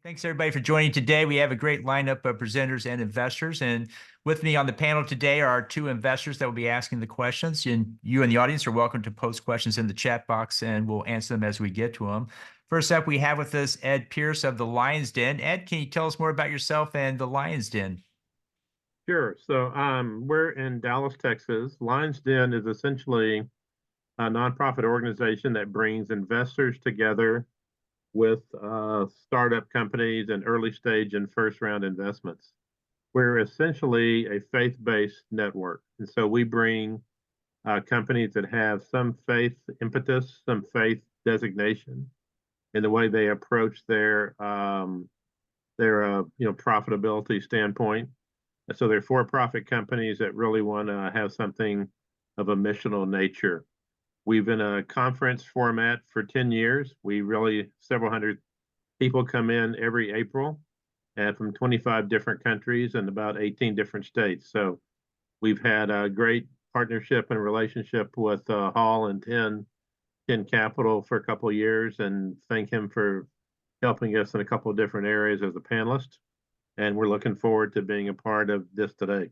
Thanks everybody for joining today. We have a great lineup of presenters and investors. And with me on the panel today are our two investors that will be asking the questions. And you in the audience are welcome to post questions in the chat box and we'll answer them as we get to them. First up, we have with us Ed Pearce of the Lion's Den. Ed, can you tell us more about yourself and the Lion's Den? Sure. So we're in Dallas, Texas. Lion's Den is essentially a nonprofit organization that brings investors together with startup companies and early stage and first round investments. We're essentially a faith-based network. And so we bring companies that have some faith impetus, some faith designation in the way they approach their profitability standpoint. So they're for-profit companies that really want to have something of a missional nature. We've been a conference format for 10 years. Several hundred people come in every April and from 25 different countries and about 18 different states. So we've had a great partnership and relationship with Hall and 10 Capital for a couple of years, and thank him for helping us in a couple of different areas as a panelist. And we're looking forward to being a part of this today.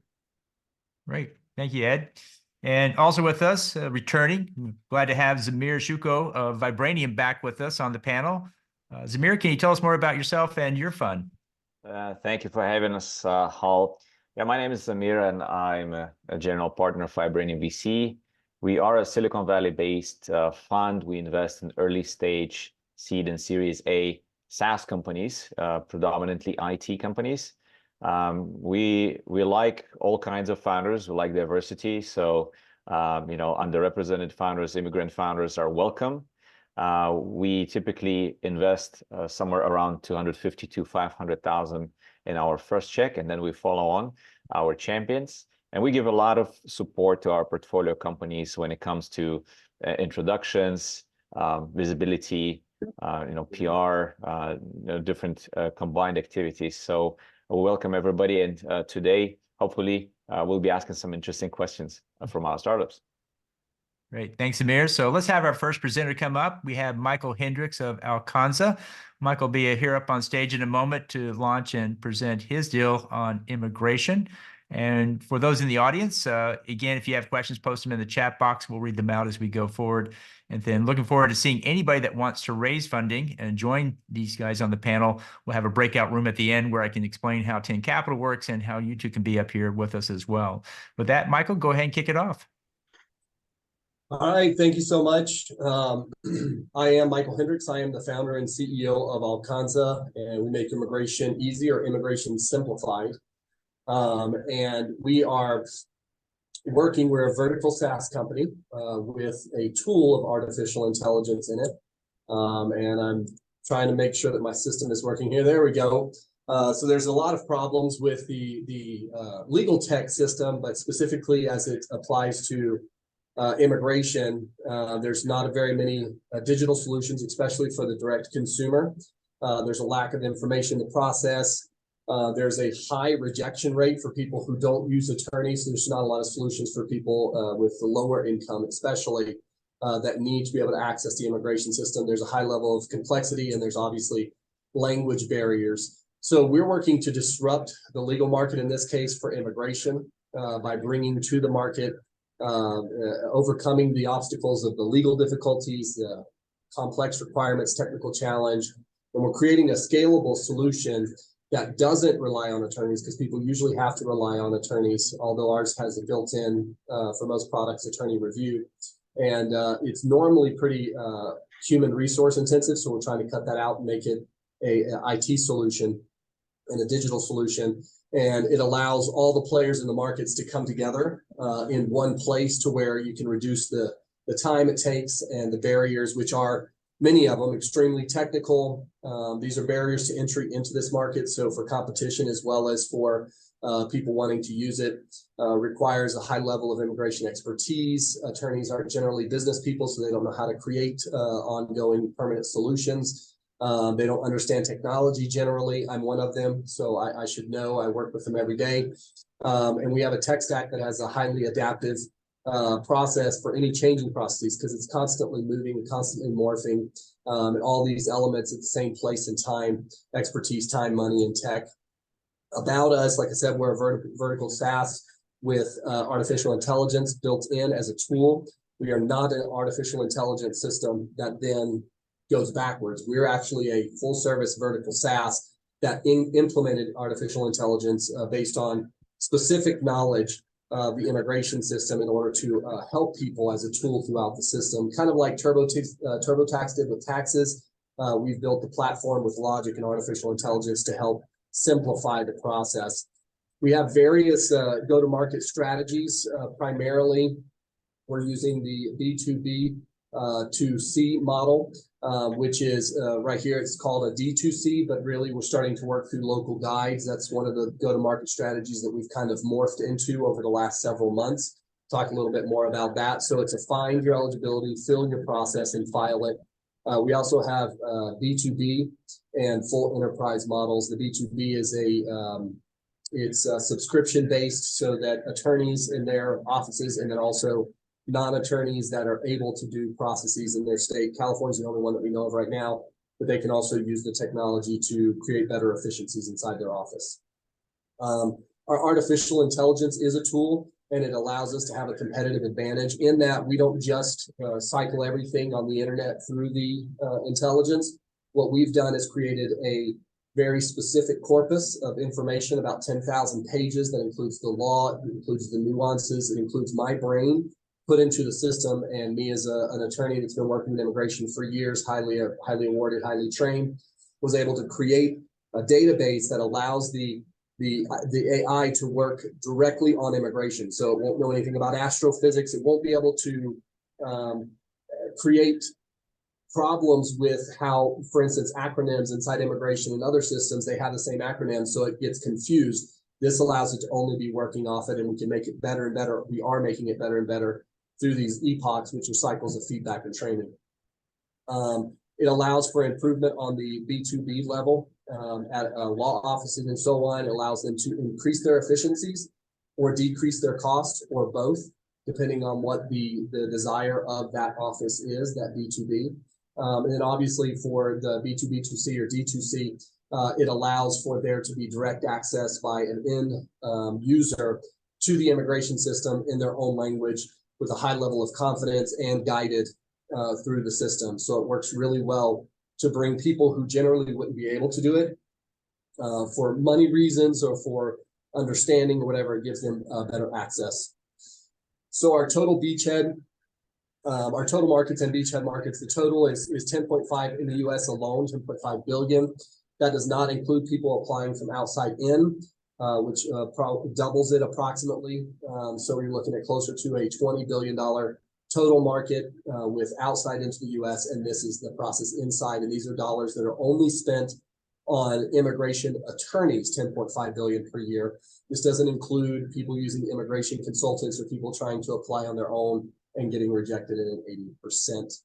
Great. Thank you, Ed. And also with us, returning, glad to have Zamir Shukho of Vibranium back with us on the panel. Zamir, can you tell us more about yourself and your fund? Thank you for having us, Hall. Yeah, my name is Zamir, and I'm a general partner of Vibranium VC. We are a Silicon Valley-based fund. We invest in early stage seed and Series A SaaS companies, predominantly IT companies. We like all kinds of founders. We like diversity. So, underrepresented founders, immigrant founders are welcome. We typically invest somewhere around 250 to 500,000 in our first check, and then we follow on our champions. And we give a lot of support to our portfolio companies when it comes to introductions, visibility, PR, different combined activities. So we welcome everybody. And today, hopefully, we'll be asking some interesting questions from our startups. Great. Thanks, Amir. So let's have our first presenter come up. We have Michael Hendricks of Allcanza. Michael will be here up on stage in a moment to launch and present his deal on immigration. And for those in the audience, again, if you have questions, post them in the chat box. We'll read them out as we go forward. And then looking forward to seeing anybody that wants to raise funding and join these guys on the panel. We'll have a breakout room at the end where I can explain how 10 Capital works and how you two can be up here with us as well. With that, Michael, go ahead and kick it off. All right, thank you so much. I am Michael Hendricks. I am the founder and CEO of Allcanza, and we make immigration easy or immigration simplified. And we are we're a vertical SaaS company with a tool of artificial intelligence in it. And I'm trying to make sure that my system is working here. There we go. So there's a lot of problems with the legal tech system, but specifically as it applies to immigration, there's not very many digital solutions, especially for the direct consumer. There's a lack of information to process. There's a high rejection rate for people who don't use attorneys. So there's not a lot of solutions for people with the lower income, especially that need to be able to access the immigration system. There's a high level of complexity, and there's obviously language barriers. So we're working to disrupt the legal market, in this case for immigration, by bringing to the market, overcoming the obstacles of the legal difficulties, the complex requirements, technical challenge. And we're creating a scalable solution that doesn't rely on attorneys, because people usually have to rely on attorneys, although ours has a built-in, for most products, attorney review. And it's normally pretty human resource intensive, so we're trying to cut that out and make it a IT solution and a digital solution. And it allows all the players in the markets to come together in one place, to where you can reduce the time it takes and the barriers, which are many of them extremely technical. These are barriers to entry into this market. So for competition, as well as for people wanting to use it, requires a high level of immigration expertise. Attorneys aren't generally business people, so they don't know how to create ongoing permanent solutions. They don't understand technology generally. I'm one of them, so I should know. I work with them every day. And we have a tech stack that has a highly adaptive process for any changing processes, because it's constantly moving and constantly morphing, and all these elements at the same place and time, expertise, time, money, and tech. About us, like I said, we're a vertical SaaS with artificial intelligence built in as a tool. We are not an artificial intelligence system that then goes backwards. We're actually a full service vertical SaaS that implemented artificial intelligence based on specific knowledge of the immigration system in order to help people as a tool throughout the system. Kind of like TurboTax did with taxes. We've built the platform with logic and artificial intelligence to help simplify the process. We have various go-to-market strategies. Primarily, we're using the B2B to C model, which is right here. It's called a D2C, but really we're starting to work through local guides. That's one of the go-to-market strategies that we've kind of morphed into over the last several months. Talk a little bit more about that. So it's a find your eligibility, fill your process, and file it. We also have B2B and full enterprise models. The B2B is it's subscription based, so that attorneys in their offices, and then also non-attorneys that are able to do processes in their state. California's the only one that we know of right now, but they can also use the technology to create better efficiencies inside their office. Our artificial intelligence is a tool, and it allows us to have a competitive advantage in that we don't just cycle everything on the internet through the intelligence. What we've done is created a very specific corpus of information, about 10,000 pages, that includes the law, it includes the nuances, it includes my brain put into the system, and me as an attorney that's been working in immigration for years, highly awarded, highly trained, was able to create a database that allows the AI to work directly on immigration. So it won't know anything about astrophysics. It won't be able to create problems with how, for instance, acronyms inside immigration and other systems, they have the same acronyms, so it gets confused. This allows it to only be working off it, and we can make it better and better. We are making it better and better through these epochs, which are cycles of feedback and training. It allows for improvement on the B2B level at law offices and so on. It allows them to increase their efficiencies or decrease their costs, or both, depending on what the desire of that office is, that B2B. And then obviously for the B2B2C or D2C, it allows for there to be direct access by an end user to the immigration system in their own language with a high level of confidence and guided through the system. So it works really well to bring people who generally wouldn't be able to do it for money reasons or for understanding or whatever. It gives them better access. So our total beachhead, our total markets and beachhead markets, the total is 10.5 in the US alone, 10.5 billion. That does not include people applying from outside in, which probably doubles it approximately. So you're looking at closer to a $20 billion total market with outside into the US, and this is the process inside. And these are dollars that are only spent on immigration attorneys, 10.5 billion per year. This doesn't include people using immigration consultants or people trying to apply on their own and getting rejected at 80%.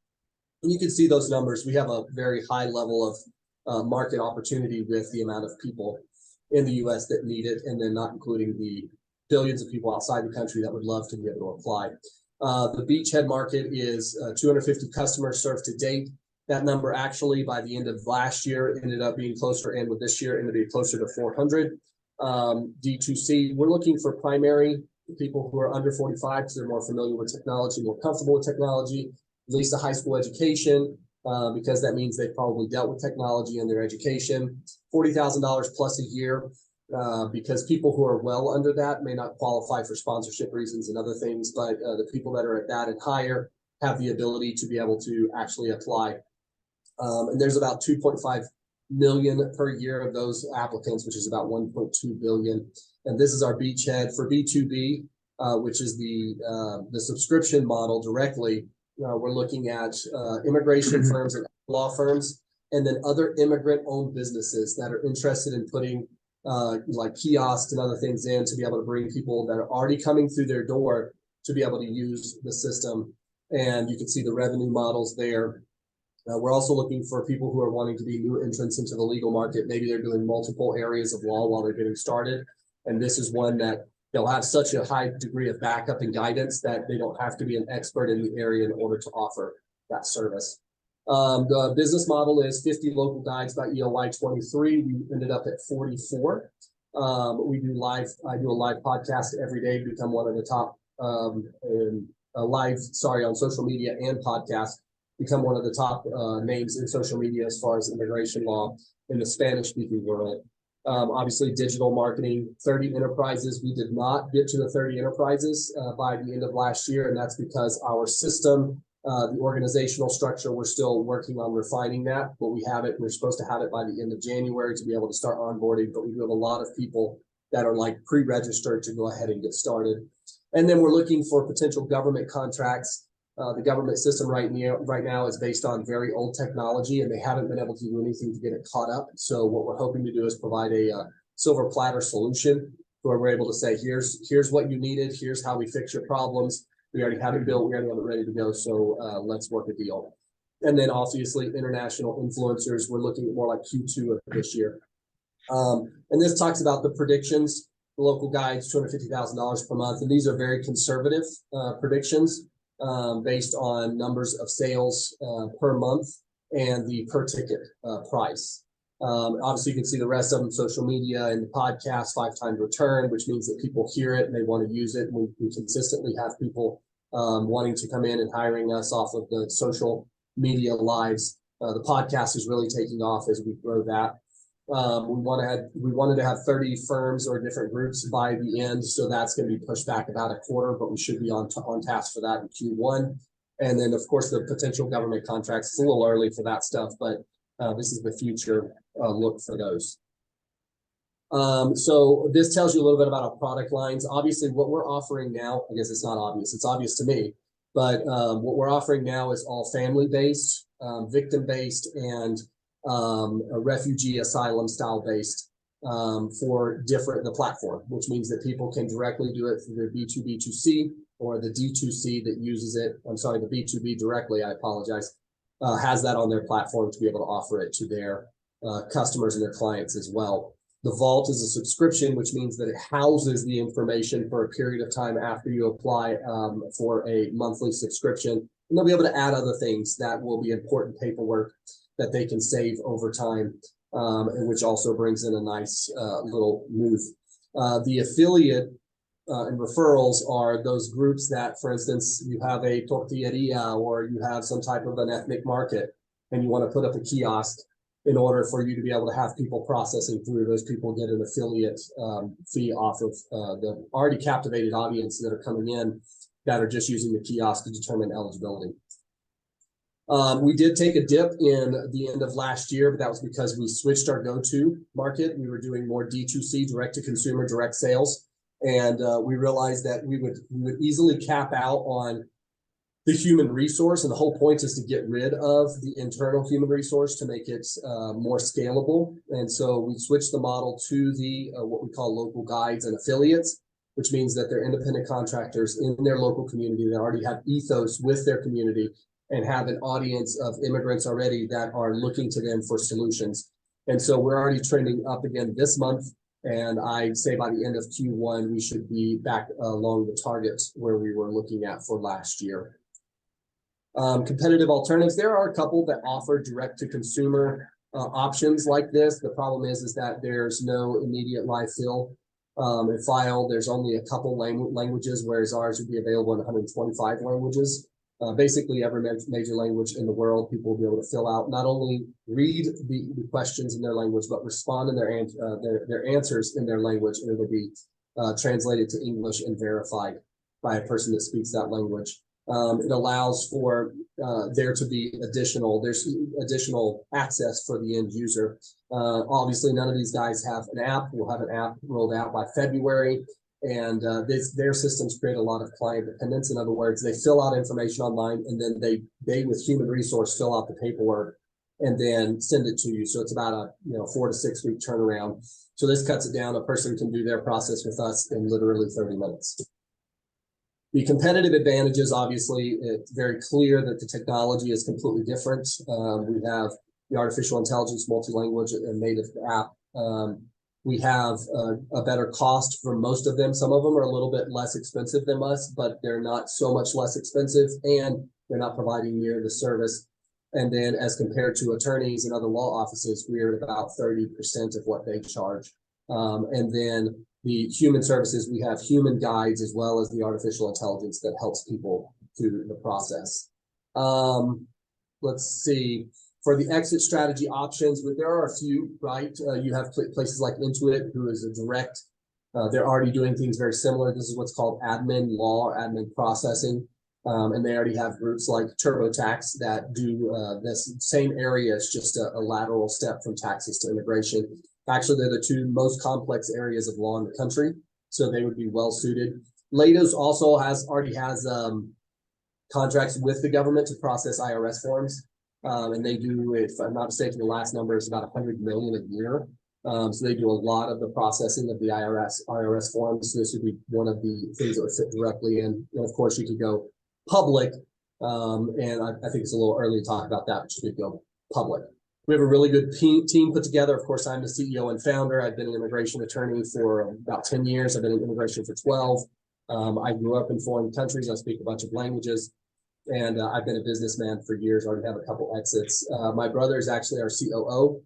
And you can see those numbers. We have a very high level of market opportunity with the amount of people in the US that need it, and then not including the billions of people outside the country that would love to be able to apply. The beachhead market is 250 customers served to date. That number actually by the end of last year ended up being closer, and with this year ended up being closer to 400. D2C, we're looking for primary people who are under 45 because they're more familiar with technology, more comfortable with technology, at least a high school education, because that means they've probably dealt with technology in their education. $40,000 plus a year, because people who are well under that may not qualify for sponsorship reasons and other things, but the people that are at that and higher have the ability to be able to actually apply. And there's about 2.5 million per year of those applicants, which is about 1.2 billion. And this is our beachhead for B2B, which is the subscription model directly. We're looking at immigration firms and law firms, and then other immigrant-owned businesses that are interested in putting like kiosks and other things in to be able to bring people that are already coming through their door to be able to use the system. And you can see the revenue models there. We're also looking for people who are wanting to be new entrants into the legal market. Maybe they're doing multiple areas of law while they're getting started. And this is one that they'll have such a high degree of backup and guidance that they don't have to be an expert in the area in order to offer that service. The business model is 50 local guides by ELY 23. We ended up at 44. I do a live podcast every day, become one of the top on social media and podcast, become one of the top names in social media as far as immigration law in the Spanish-speaking world. Obviously, digital marketing, 30 enterprises. We did not get to the 30 enterprises by the end of last year, and that's because our system, the organizational structure, we're still working on refining that, but we have it. We're supposed to have it by the end of January to be able to start onboarding, but we do have a lot of people that are like pre-registered to go ahead and get started. And then we're looking for potential government contracts. The government system right now is based on very old technology, and they haven't been able to do anything to get it caught up. So what we're hoping to do is provide a silver platter solution where we're able to say, here's what you needed, here's how we fix your problems. We already have it built, we already have it ready to go. So let's work a deal. And then obviously international influencers, we're looking at more like Q2 of this year. And this talks about the predictions, the local guides, $250,000 per month. And these are very conservative predictions. Based on numbers of sales per month and the per ticket price. Obviously, you can see the rest of them, social media and the podcast, 5-time return, which means that people hear it and they want to use it. And we consistently have people wanting to come in and hiring us off of the social media lives. The podcast is really taking off as we grow that. We wanted to have 30 firms or different groups by the end, so that's going to be pushed back about a quarter, but we should be on task for that in Q1. And then, of course, the potential government contracts. It's a little early for that stuff, but this is the future look for those. So this tells you a little bit about our product lines. Obviously, what we're offering now, I guess it's not obvious. It's obvious to me, but what we're offering now is all family-based, victim-based, and a refugee asylum style based for the platform, which means that people can directly do it through the B2B2C or the D2C that uses it. I'm sorry, the B2B directly, I apologize, has that on their platform to be able to offer it to their customers and their clients as well. The vault is a subscription, which means that it houses the information for a period of time after you apply for a monthly subscription. And they'll be able to add other things that will be important paperwork that they can save over time, and which also brings in a nice little move. The affiliate and referrals are those groups that, for instance, you have a tortilleria or you have some type of an ethnic market and you want to put up a kiosk in order for you to be able to have people processing through. Those people get an affiliate fee off of the already captivated audience that are coming in that are just using the kiosk to determine eligibility. We did take a dip in the end of last year, but that was because we switched our go-to market. We were doing more D2C, direct-to-consumer, direct sales, and we realized that we would easily cap out on the human resource, and the whole point is to get rid of the internal human resource to make it more scalable. And so we switched the model to the what we call local guides and affiliates, which means that they're independent contractors in their local community that already have ethos with their community and have an audience of immigrants already that are looking to them for solutions. And so we're already trending up again this month. And I'd say by the end of Q1, we should be back along the targets where we were looking at for last year. Competitive alternatives. There are a couple that offer direct to consumer options like this. The problem is that there's no immediate live fill and file. There's only a couple languages, whereas ours would be available in 125 languages. Basically every major language in the world, people will be able to fill out, not only read the questions in their language, but respond in their answers in their language, and it'll be translated to English and verified by a person that speaks that language. It allows for there to be additional access for the end user. Obviously, none of these guys have an app. We'll have an app rolled out by February. And their systems create a lot of client dependence. In other words, they fill out information online, and then they with human resource fill out the paperwork and then send it to you. So it's about a 4 to 6 week turnaround. So this cuts it down. A person can do their process with us in literally 30 minutes. The competitive advantages, obviously, it's very clear that the technology is completely different. We have the artificial intelligence, multi-language, and native app. We have a better cost for most of them. Some of them are a little bit less expensive than us, but they're not so much less expensive, and they're not providing near the service. And then as compared to attorneys and other law offices, we're at about 30% of what they charge. And then the human services, we have human guides as well as the artificial intelligence that helps people through the process. Let's see. For the exit strategy options, there are a few, right? You have places like Intuit, who is a direct, they're already doing things very similar. This is what's called admin law, admin processing. And they already have groups like TurboTax that do this same area. It's just a lateral step from taxes to immigration. Actually, they're the two most complex areas of law in the country, so they would be well suited. Leidos also already has contracts with the government to process IRS forms, and they do, if I'm not mistaken, the last number is about 100 million a year. So they do a lot of the processing of the IRS forms. So this would be one of the things that would fit directly in. And of course, you could go public, and I think it's a little early to talk about that, but you could go public. We have a really good team put together. Of course, I'm the CEO and founder. I've been an immigration attorney for about 10 years. I've been in immigration for 12. I grew up in foreign countries. I speak a bunch of languages, and I've been a businessman for years. I already have a couple exits. My brother is actually our COO.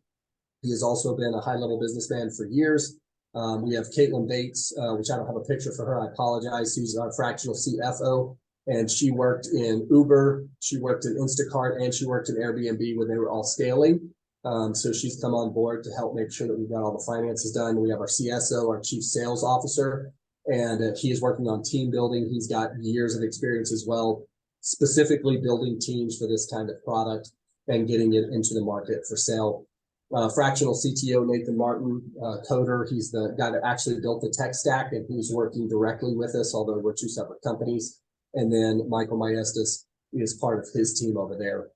He has also been a high-level businessman for years. We have Caitlin Bates, which I don't have a picture for her. I apologize. She's our fractional CFO. And she worked in Uber, she worked in Instacart, and she worked in Airbnb when they were all scaling. So she's come on board to help make sure that we've got all the finances done. We have our CSO, our Chief Sales Officer, and he is working on team building. He's got years of experience as well, specifically building teams for this kind of product and getting it into the market for sale. Fractional CTO, Nathan Martin, coder. He's the guy that actually built the tech stack, and he's working directly with us, although we're two separate companies. And then Michael Maestas is part of his team over there.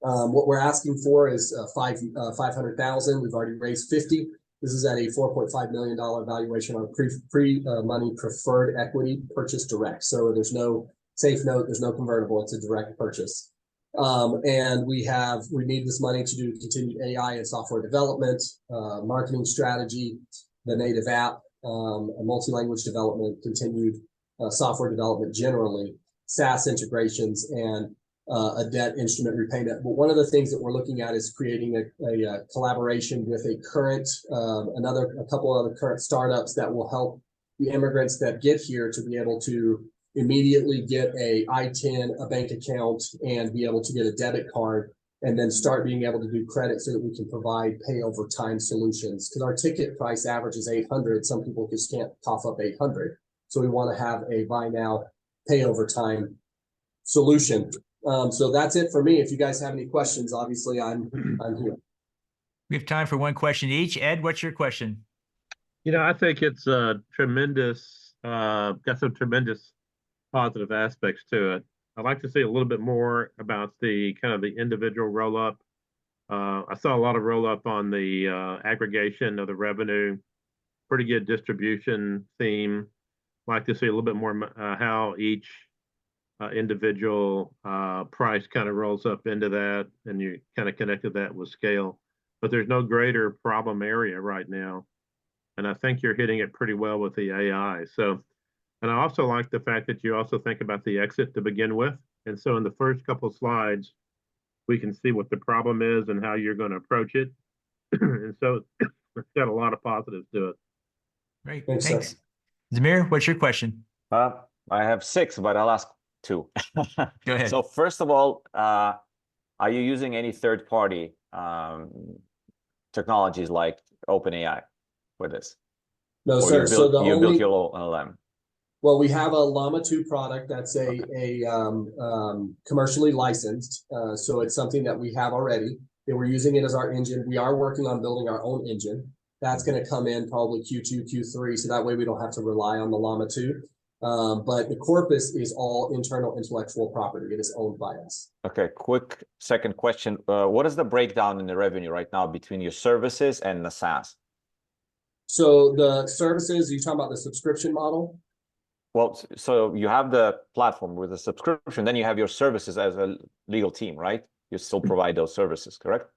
What we're asking for is 500,000. We've already raised 50. This is at a $4.5 million valuation on pre-money preferred equity purchase direct. So there's no safe note, there's no convertible. It's a direct purchase. And we need this money to do continued AI and software development, marketing strategy, the native app, multi-language development, continued software development generally, SaaS integrations, and a debt instrument repayment. But one of the things that we're looking at is creating a collaboration with a couple other current startups that will help the immigrants that get here to be able to immediately get a I-10, a bank account, and be able to get a debit card, and then start being able to do credit so that we can provide pay over time solutions. Because our ticket price average is 800. Some people just can't cough up 800. So we want to have a buy now, pay over time solution. So that's it for me. If you guys have any questions, obviously I'm here. We have time for one question each. Ed, what's your question? I think it's tremendous, got some tremendous positive aspects to it. I'd like to see a little bit more about the kind of the individual roll-up. I saw a lot of roll-up on the aggregation of the revenue, pretty good distribution theme. Like to see a little bit more how each individual price kind of rolls up into that, and you kind of connected that with scale. But there's no greater problem area right now, and I think you're hitting it pretty well with the AI. So, and I also like the fact that you also think about the exit to begin with. And so in the first couple of slides, we can see what the problem is and how you're going to approach it. And so it's got a lot of positives to it. Great, Thanks. Zamir, what's your question? I have 6, but I'll ask 2. Go ahead. So first of all, are you using any third-party technologies like OpenAI for this? No, Or sir. So the you only built your LLM? Well, we have a Llama 2 product that's a commercially licensed. So it's something that we have already. And we're using it as our engine. We are working on building our own engine. That's going to come in probably Q2, Q3. So that way we don't have to rely on the Llama 2. But the corpus is all internal intellectual property. It is owned by us. Okay, quick second question. What is the breakdown in the revenue right now between your services and the SaaS? So the services, you're talking about the subscription model? Well, so you have the platform with the subscription, then you have your services as a legal team, right? You still provide those services, correct?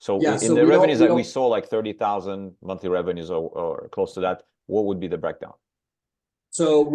So Yeah, in so the we revenues don't- that we saw, like 30,000 monthly revenues or close to that, what would be the breakdown? So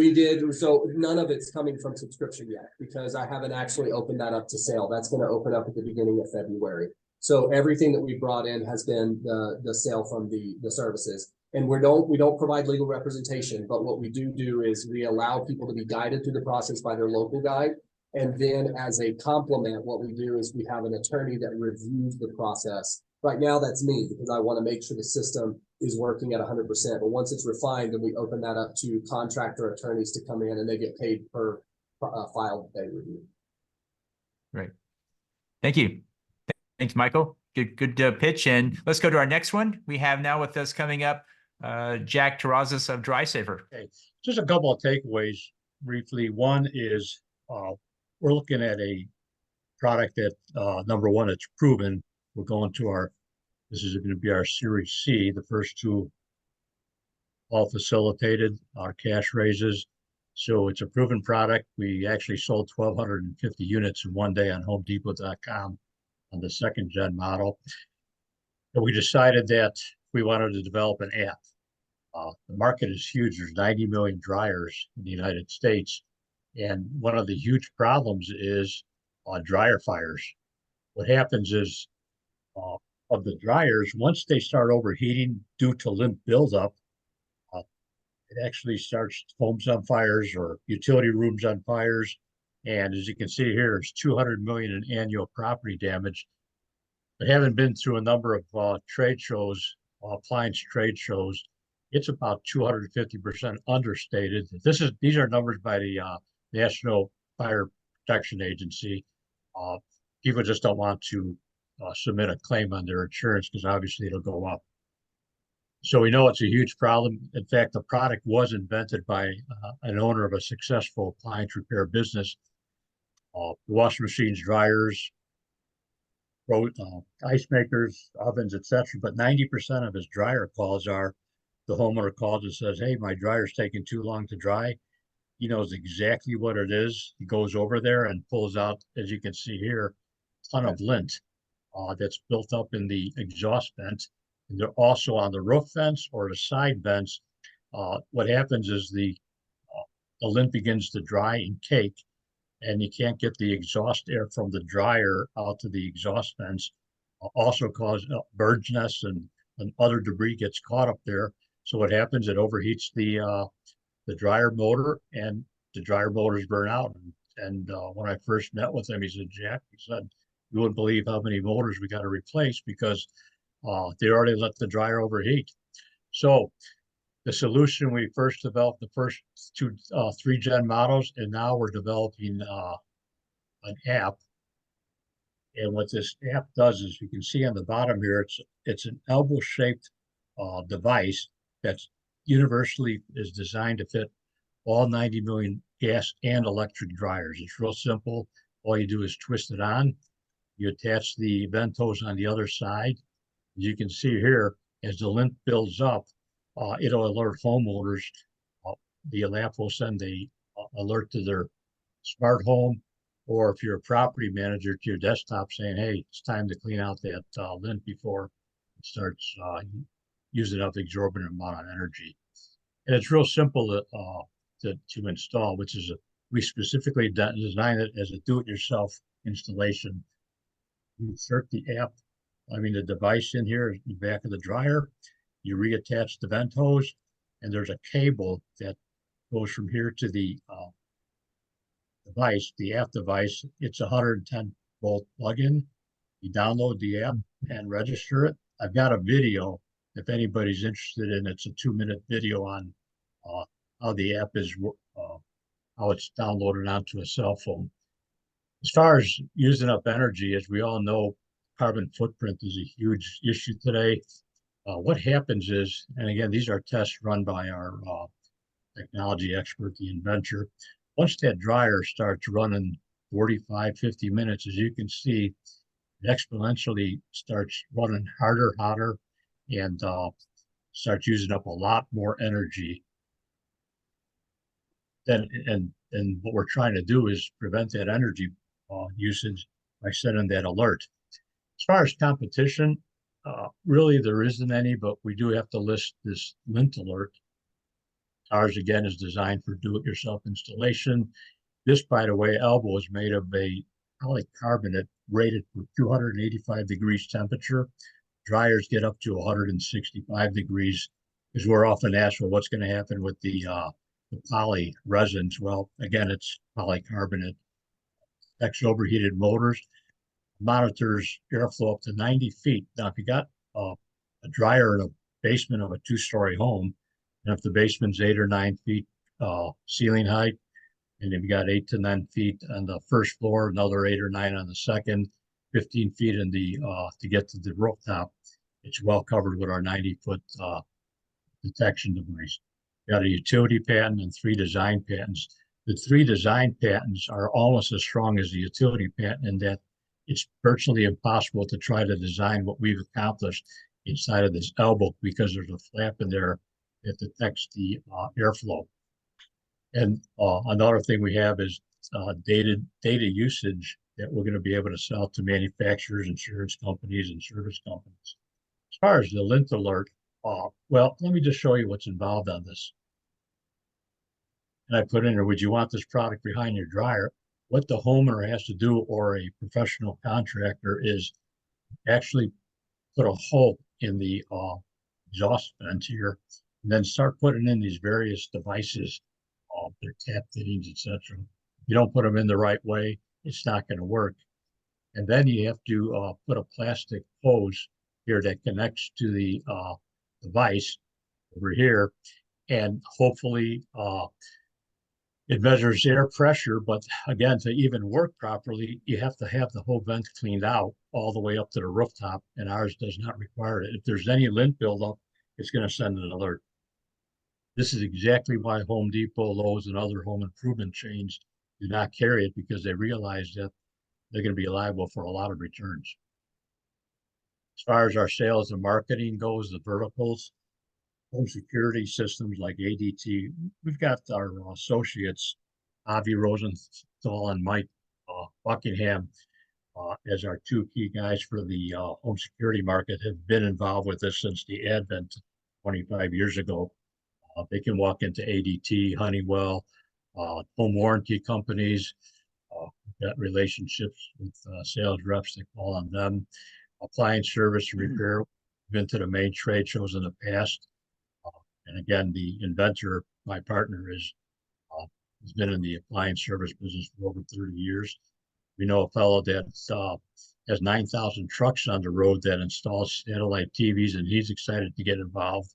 none of it's coming from subscription yet because I haven't actually opened that up to sale. That's going to open up at the beginning of February. So everything that we brought in has been the sale from the services. And we don't provide legal representation, but what we do is we allow people to be guided through the process by their local guide. And then as a complement, what we do is we have an attorney that reviews the process. Right now, that's me because I want to make sure the system is working at 100%. But once it's refined, then we open that up to contractor attorneys to come in and they get paid per file that they review. Great. Thank you. Thanks, Michael. Good pitch. And let's go to our next one. We have now with us coming up, Jack Terrazas of DrySafer. Okay, just a couple of takeaways briefly. One is we're looking at a product that number one, it's proven. We're going to this is going to be our Series C, the first two all facilitated, our cash raises. So it's a proven product. We actually sold 1,250 units in one day on HomeDepot.com on the second gen model. And we decided that we wanted to develop an app. The market is huge. There's 90 million dryers in the United States. And one of the huge problems is dryer fires. What happens is of the dryers, once they start overheating due to lint buildup, it actually starts homes on fires or utility rooms on fires. And as you can see here, there's 200 million in annual property damage. But having been through a number of trade shows, appliance trade shows, it's about 250% understated. These are numbers by the National Fire Protection Agency. People just don't want to submit a claim on their insurance because obviously it'll go up. So we know it's a huge problem. In fact, the product was invented by an owner of a successful appliance repair business. Washing machines, dryers, ice makers, ovens, etc. But 90% of his dryer calls are the homeowner calls and says, "Hey, my dryer's taking too long to dry." He knows exactly what it is. He goes over there and pulls out, as you can see here, a ton of lint that's built up in the exhaust vent. And they're also on the roof vents or the side vents. What happens is the lint begins to dry and cake, and you can't get the exhaust air from the dryer out to the exhaust vents. Also cause birds' nests and other debris gets caught up there. So what happens? It overheats the dryer motor, and the dryer motors burn out. And when I first met with him, he said, "Jack," he said, "you wouldn't believe how many motors we got to replace because they already let the dryer overheat." So the solution, we first developed the first two, 3-gen models, and now we're developing an app. And what this app does is you can see on the bottom here, it's an elbow-shaped device that's universally is designed to fit all 90 million gas and electric dryers. It's real simple. All you do is twist it on. You attach the vent hose on the other side. As you can see here, as the lint builds up, it'll alert homeowners. The app will send the alert to their smart home, or if you're a property manager, to your desktop saying, "Hey, it's time to clean out that lint before it starts using up the exorbitant amount of energy." And it's real simple to install, which is we specifically designed it as a do-it-yourself installation. You insert the device in here in the back of the dryer. You reattach the vent hose, and there's a cable that goes from here to the device, the app device. It's a 110 volt plug-in. You download the app and register it. I've got a video if anybody's interested in it. It's a 2-minute video on how the app is, how it's downloaded onto a cell phone. As far as using up energy, as we all know, carbon footprint is a huge issue today. What happens is, and again, these are tests run by our technology expert, the inventor. Once that dryer starts running 45, 50 minutes, as you can see, it exponentially starts running harder, hotter, and starts using up a lot more energy. And what we're trying to do is prevent that energy usage by sending that alert. As far as competition, really there isn't any, but we do have to list this lint alert. Ours again is designed for do-it-yourself installation. This, by the way, elbow is made of a polycarbonate rated for 285 degrees temperature. Dryers get up to 165 degrees, because we're often asked, well, what's going to happen with the poly resins? Well, again, it's polycarbonate. Protects overheated motors, monitors airflow up to 90 feet. Now, if you got a dryer in a basement of a two-story home, and if the basement's 8 or 9 feet ceiling height, and if you got 8 to 9 feet on the first floor, another 8 or 9 on the second, 15 feet in the to get to the rooftop, it's well covered with our 90-foot detection device. We got a utility patent and 3 design patents. The 3 design patents are almost as strong as the utility patent in that it's virtually impossible to try to design what we've accomplished inside of this elbow, because there's a flap in there that detects the airflow. And another thing we have is data usage that we're going to be able to sell to manufacturers, insurance companies, and service companies. As far as the lint alert, well, let me just show you what's involved on this. And I put in there, would you want this product behind your dryer? What the homeowner has to do, or a professional contractor, is actually put a hole in the exhaust vent here, and then start putting in these various devices, their tap fittings, etc. You don't put them in the right way, it's not going to work. And then you have to put a plastic hose here that connects to the device over here, and hopefully it measures air pressure. But again, to even work properly, you have to have the whole vent cleaned out all the way up to the rooftop, and ours does not require it. If there's any lint buildup, it's going to send an alert. This is exactly why Home Depot, Lowe's, and other home improvement chains do not carry it, because they realize that they're going to be liable for a lot of returns. As far as our sales and marketing goes, the verticals, home security systems like ADT, we've got our associates, Avi Rosenthal and Mike Buckingham, as our 2 key guys for the home security market, have been involved with this since the advent 25 years ago. They can walk into ADT, Honeywell, home warranty companies. We've got relationships with sales reps that call on them. Appliance service and repair, been to the main trade shows in the past. And again, the inventor, my partner, has been in the appliance service business for over 30 years. We know a fellow that has 9,000 trucks on the road that installs satellite TVs, and he's excited to get involved.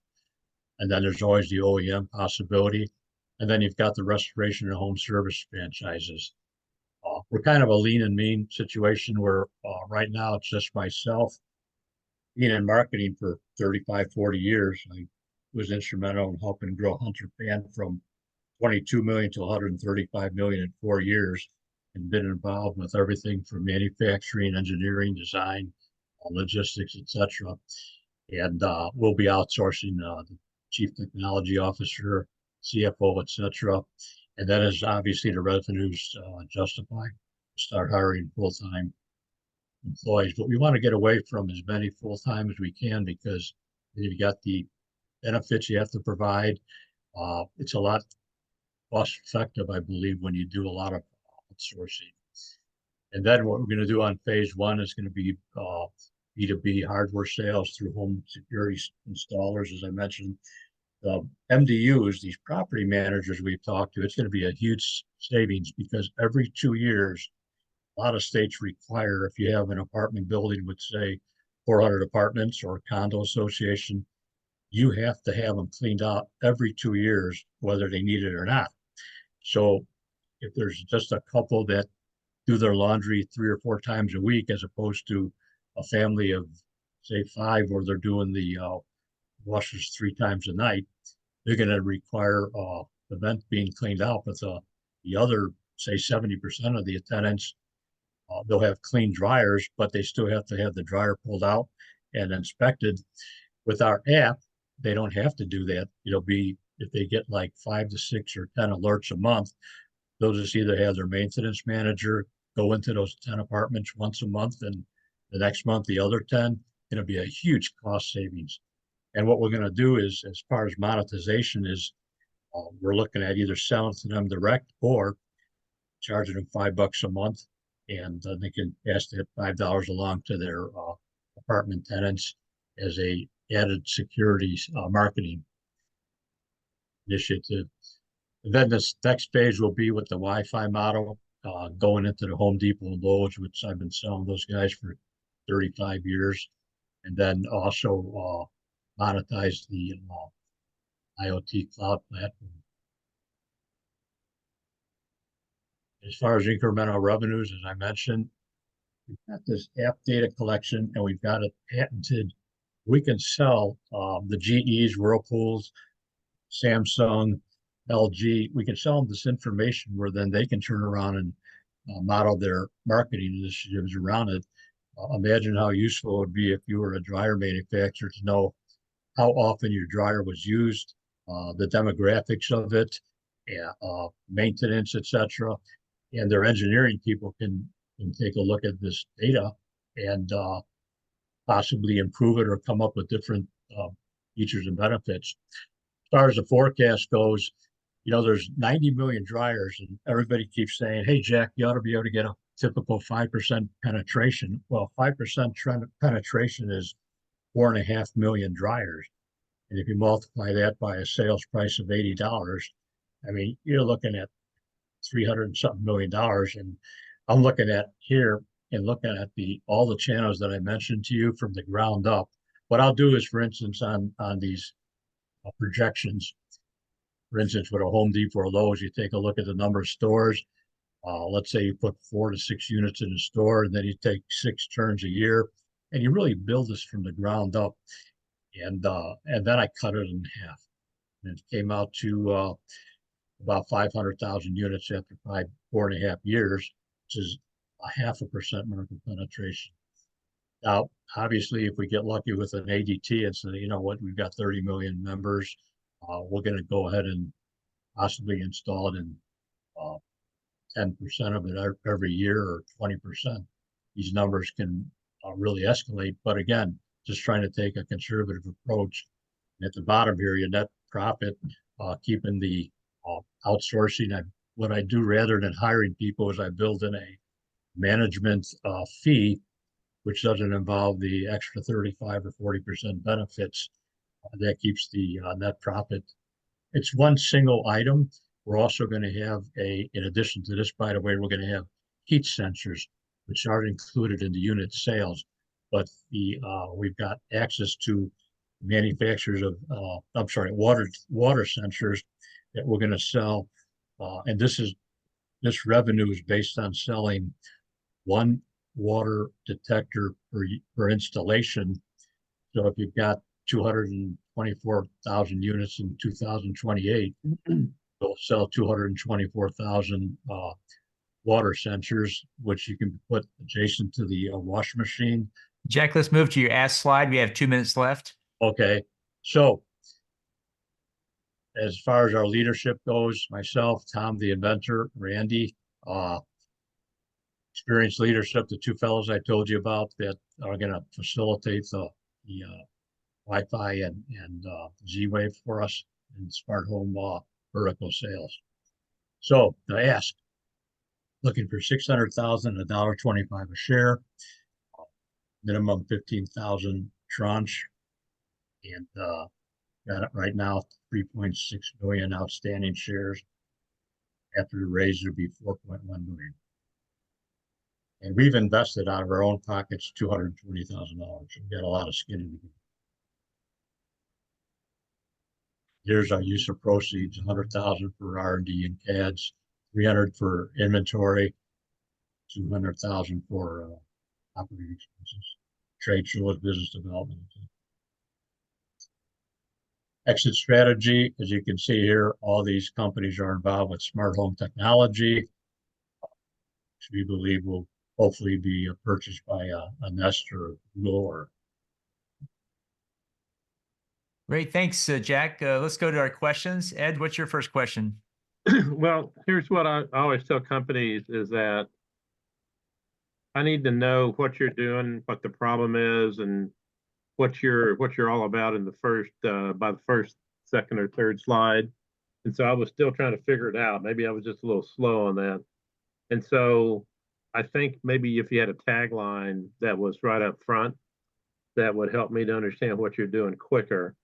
And then there's always the OEM possibility. And then you've got the restoration and home service franchises. We're kind of a lean and mean situation where right now it's just myself. Being in marketing for 35, 40 years, I was instrumental in helping grow Hunter Fan from 22 million to 135 million in 4 years, and been involved with everything from manufacturing, engineering, design, logistics, etc. And we'll be outsourcing the chief technology officer, CFO, etc. And then, as obviously the revenues justify, start hiring full-time employees. But we want to get away from as many full-time as we can, because you've got the benefits you have to provide. It's a lot cost effective, I believe, when you do a lot of outsourcing. And then what we're going to do on phase 1 is going to be B2B hardware sales through home security installers, as I mentioned. The MDUs, these property managers we've talked to, it's going to be a huge savings, because every 2 years, a lot of states require, if you have an apartment building with, say, 400 apartments or a condo association, you have to have them cleaned out every 2 years, whether they need it or not. So if there's just a couple that do their laundry 3 or 4 times a week, as opposed to a family of, say, 5, where they're doing the washers 3 times a night, they're going to require the vent being cleaned out. But the other, say, 70% of the tenants, they'll have clean dryers, but they still have to have the dryer pulled out and inspected. With our app, they don't have to do that. It'll be, if they get like 5 to 6 or 10 alerts a month, they'll just either have their maintenance manager go into those 10 apartments once a month, and the next month the other 10, it'll be a huge cost savings. And what we're going to do is, as far as monetization is, we're looking at either selling to them direct or charging them $5 a month, and they can pass that $5 along to their apartment tenants as a added security marketing initiative. And then this next phase will be with the Wi-Fi model, going into the Home Depot and Lowe's, which I've been selling those guys for 35 years, and then also monetize the IoT cloud platform. As far as incremental revenues, as I mentioned, we've got this app data collection and we've got it patented. We can sell the GEs, Whirlpools, Samsung, LG. We can sell them this information where then they can turn around and model their marketing initiatives around it. Imagine how useful it would be if you were a dryer manufacturer to know how often your dryer was used, the demographics of it, maintenance, etc. And their engineering people can take a look at this data and possibly improve it or come up with different features and benefits. As far as the forecast goes, there's 90 million dryers, and everybody keeps saying, hey, Jack, you ought to be able to get a typical 5% penetration. Well, 5% penetration is 4.5 million dryers. And if you multiply that by a sales price of $80, I mean, you're looking at $300 and something million. And I'm looking at here and looking at all the channels that I mentioned to you from the ground up. What I'll do is, for instance, on these projections, for instance, with a Home Depot or Lowe's, you take a look at the number of stores. Let's say you put 4 to 6 units in a store, and then you take 6 turns a year, and you really build this from the ground up. And then I cut it in half, and it came out to about 500,000 units after 4.5 years, which is a 0.5% market penetration. Now, obviously, if we get lucky with an ADT and say, you know what, we've got 30 million members, we're going to go ahead and possibly install it in 10% of it every year or 20%. These numbers can really escalate. But again, just trying to take a conservative approach. And at the bottom here, your net profit, keeping the outsourcing. What I do rather than hiring people is I build in a management fee, which doesn't involve the extra 35 or 40% benefits. That keeps the net profit. It's one single item. We're also going to have in addition to this, by the way, we're going to have heat sensors, which aren't included in the unit sales, but we've got access to manufacturers of, water sensors that we're going to sell. And this revenue is based on selling one water detector per installation. So if you've got 224,000 units in 2028, we'll sell 224,000 water sensors, which you can put adjacent to the washing machine. Jack, let's move to your Ask slide. We have 2 minutes left. Okay, so as far as our leadership goes, myself, Tom, the inventor, Randy, experienced leadership, the 2 fellows I told you about that are going to facilitate the Wi-Fi and Z-Wave for us in smart home vertical sales. So the ask, looking for 600,000, $1.25 a share, minimum 15,000 tranche, and got it right now 3.6 million outstanding shares. After the raise, it'll be 4.1 million. And we've invested out of our own pockets $220,000. We've got a lot of skin in the game. Here's our use of proceeds: 100,000 for R&D and CADs, 300 for inventory, 200,000 for operating expenses, trade shows, business development. Exit strategy, as you can see here, all these companies are involved with smart home technology, which we believe will hopefully be purchased by a Nest or Google. Or Great. Thanks, Jack. Let's go to our questions. Ed, what's your first question? Well, here's what I always tell companies is that I need to know what you're doing, what the problem is, and what you're all about in the first by the first, second, or third slide. And so I was still trying to figure it out. Maybe I was just a little slow on that. And so I think maybe if you had a tagline that was right up front, that would help me to understand what you're doing quicker.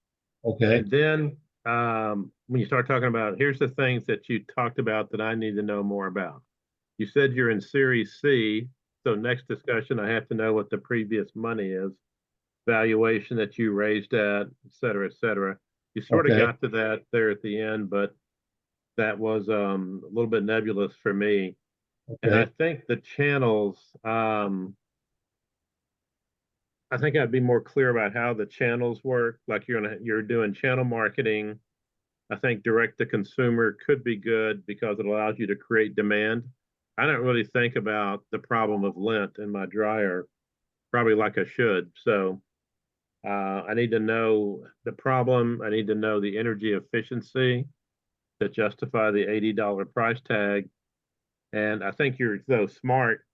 Okay. And then when you start talking about, here's the things that you talked about that I need to know more about. You said you're in Series C. So next discussion, I have to know what the previous money is, valuation that you raised at, et cetera, et cetera. You sort of Okay. got to that there at the end, but that was a little bit nebulous for me. And I Okay. think the channels, I think I'd be more clear about how the channels work. Like you're doing channel marketing. I think direct to consumer could be good because it allows you to create demand. I don't really think about the problem of lint in my dryer, probably like I should. So I need to know the problem. I need to know the energy efficiency to justify the $80 price tag. And I think you're so smart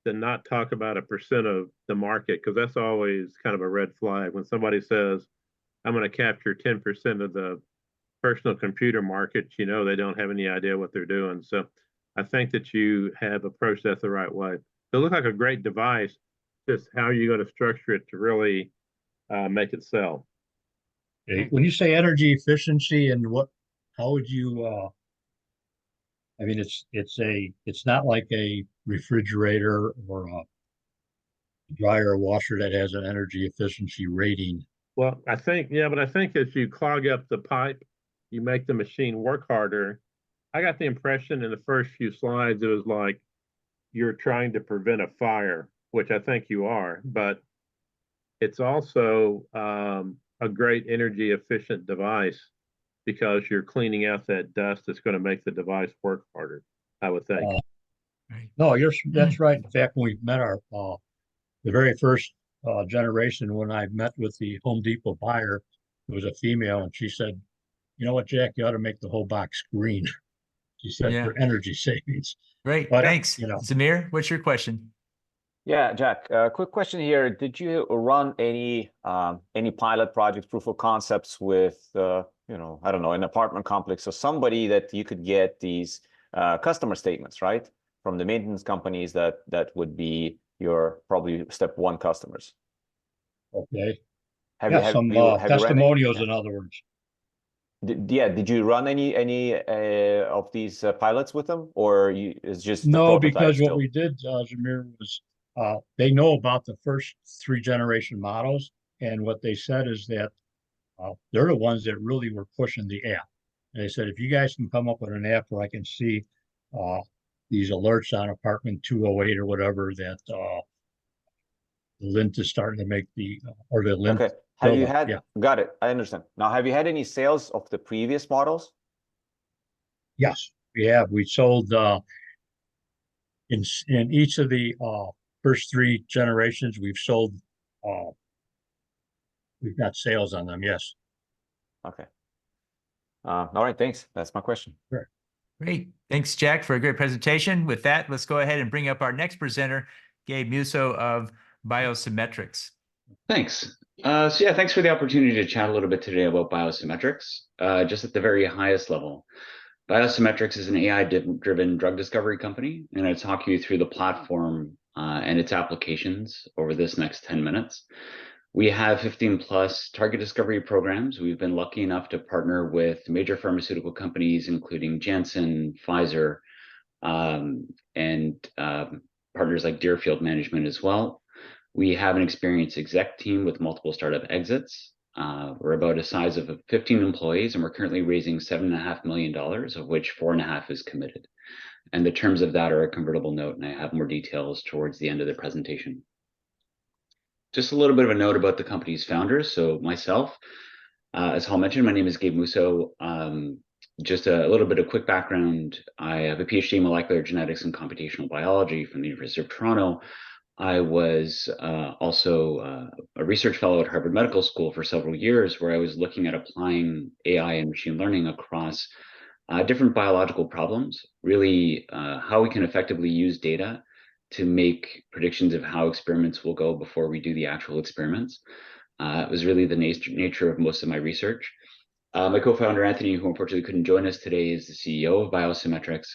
to not talk about a percent of the market, because that's always kind of a red flag when somebody says, I'm going to capture 10% of the personal computer market. You know, they don't have any idea what they're doing. So I think that you have approached that the right way. It looks like a great device. Just how are you going to structure it to really make it sell? Okay. When you say energy efficiency and how would you, I mean, it's not like a refrigerator or a dryer or washer that has an energy efficiency rating. Well, I think, yeah, but I think as you clog up the pipe, you make the machine work harder. I got the impression in the first few slides, it was like you're trying to prevent a fire, which I think you are, but it's also a great energy efficient device because you're cleaning out that dust that's going to make the device work harder, I would think. No, that's right. In fact, when we met the very first generation, when I met with the Home Depot buyer, it was a female, and she said, "You know what, Jack, you ought to make the whole box green." She said Yeah. for energy savings. Great. But Thanks. you know, Zamir, what's your question? Yeah, Jack, quick question here. Did you run any pilot projects, proof of concepts with, you know, I don't know, an apartment complex or somebody that you could get these customer statements, right? From the maintenance companies that would be your probably step one customers. okay. Have Yeah, some you run any? testimonials, Yeah. in other words. Did you run any of these pilots with them, or it's just the No, prototype because what still? we did, Zamir, was they know about the first 3 generation models, and what they said is that they're the ones that really were pushing the app. And they said, if you guys can come up with an app where I can see uh, these alerts on apartment 208 or whatever that the lint is starting to make or the lint Okay. Have you buildup. had, Yeah. got it. I understand. Now, have you had any sales of the previous models? Yes, we have. We sold in each of the first 3 generations, uh, we've got sales on them. Yes. Okay. All right, thanks. That's my question. Sure. Great. Thanks, Jack, for a great presentation. With that, let's go ahead and bring up our next presenter, Gabe Musso of BioSymetrics. Thanks. So yeah, thanks for the opportunity to chat a little bit today about BioSymetrics. Just at the very highest level, BioSymetrics is an AI-driven drug discovery company, and I'll talk you through the platform and its applications over this next 10 minutes. We have 15 plus target discovery programs. We've been lucky enough to partner with major pharmaceutical companies, including Janssen, Pfizer, and partners like Deerfield Management as well. We have an experienced exec team with multiple startup exits. We're about a size of 15 employees, and we're currently raising $7.5 million, of which 4.5 is committed. And the terms of that are a convertible note, and I have more details towards the end of the presentation. Just a little bit of a note about the company's founders. So myself, as Hal mentioned, my name is Gabe Musso. Just a little bit of quick background. I have a PhD in molecular genetics and computational biology from the University of Toronto. I was also a research fellow at Harvard Medical School for several years, where I was looking at applying AI and machine learning across different biological problems, really how we can effectively use data to make predictions of how experiments will go before we do the actual experiments. was really the nature of most of my research. My co-founder, Anthony, who unfortunately couldn't join us today, is the CEO of BioSymetrics.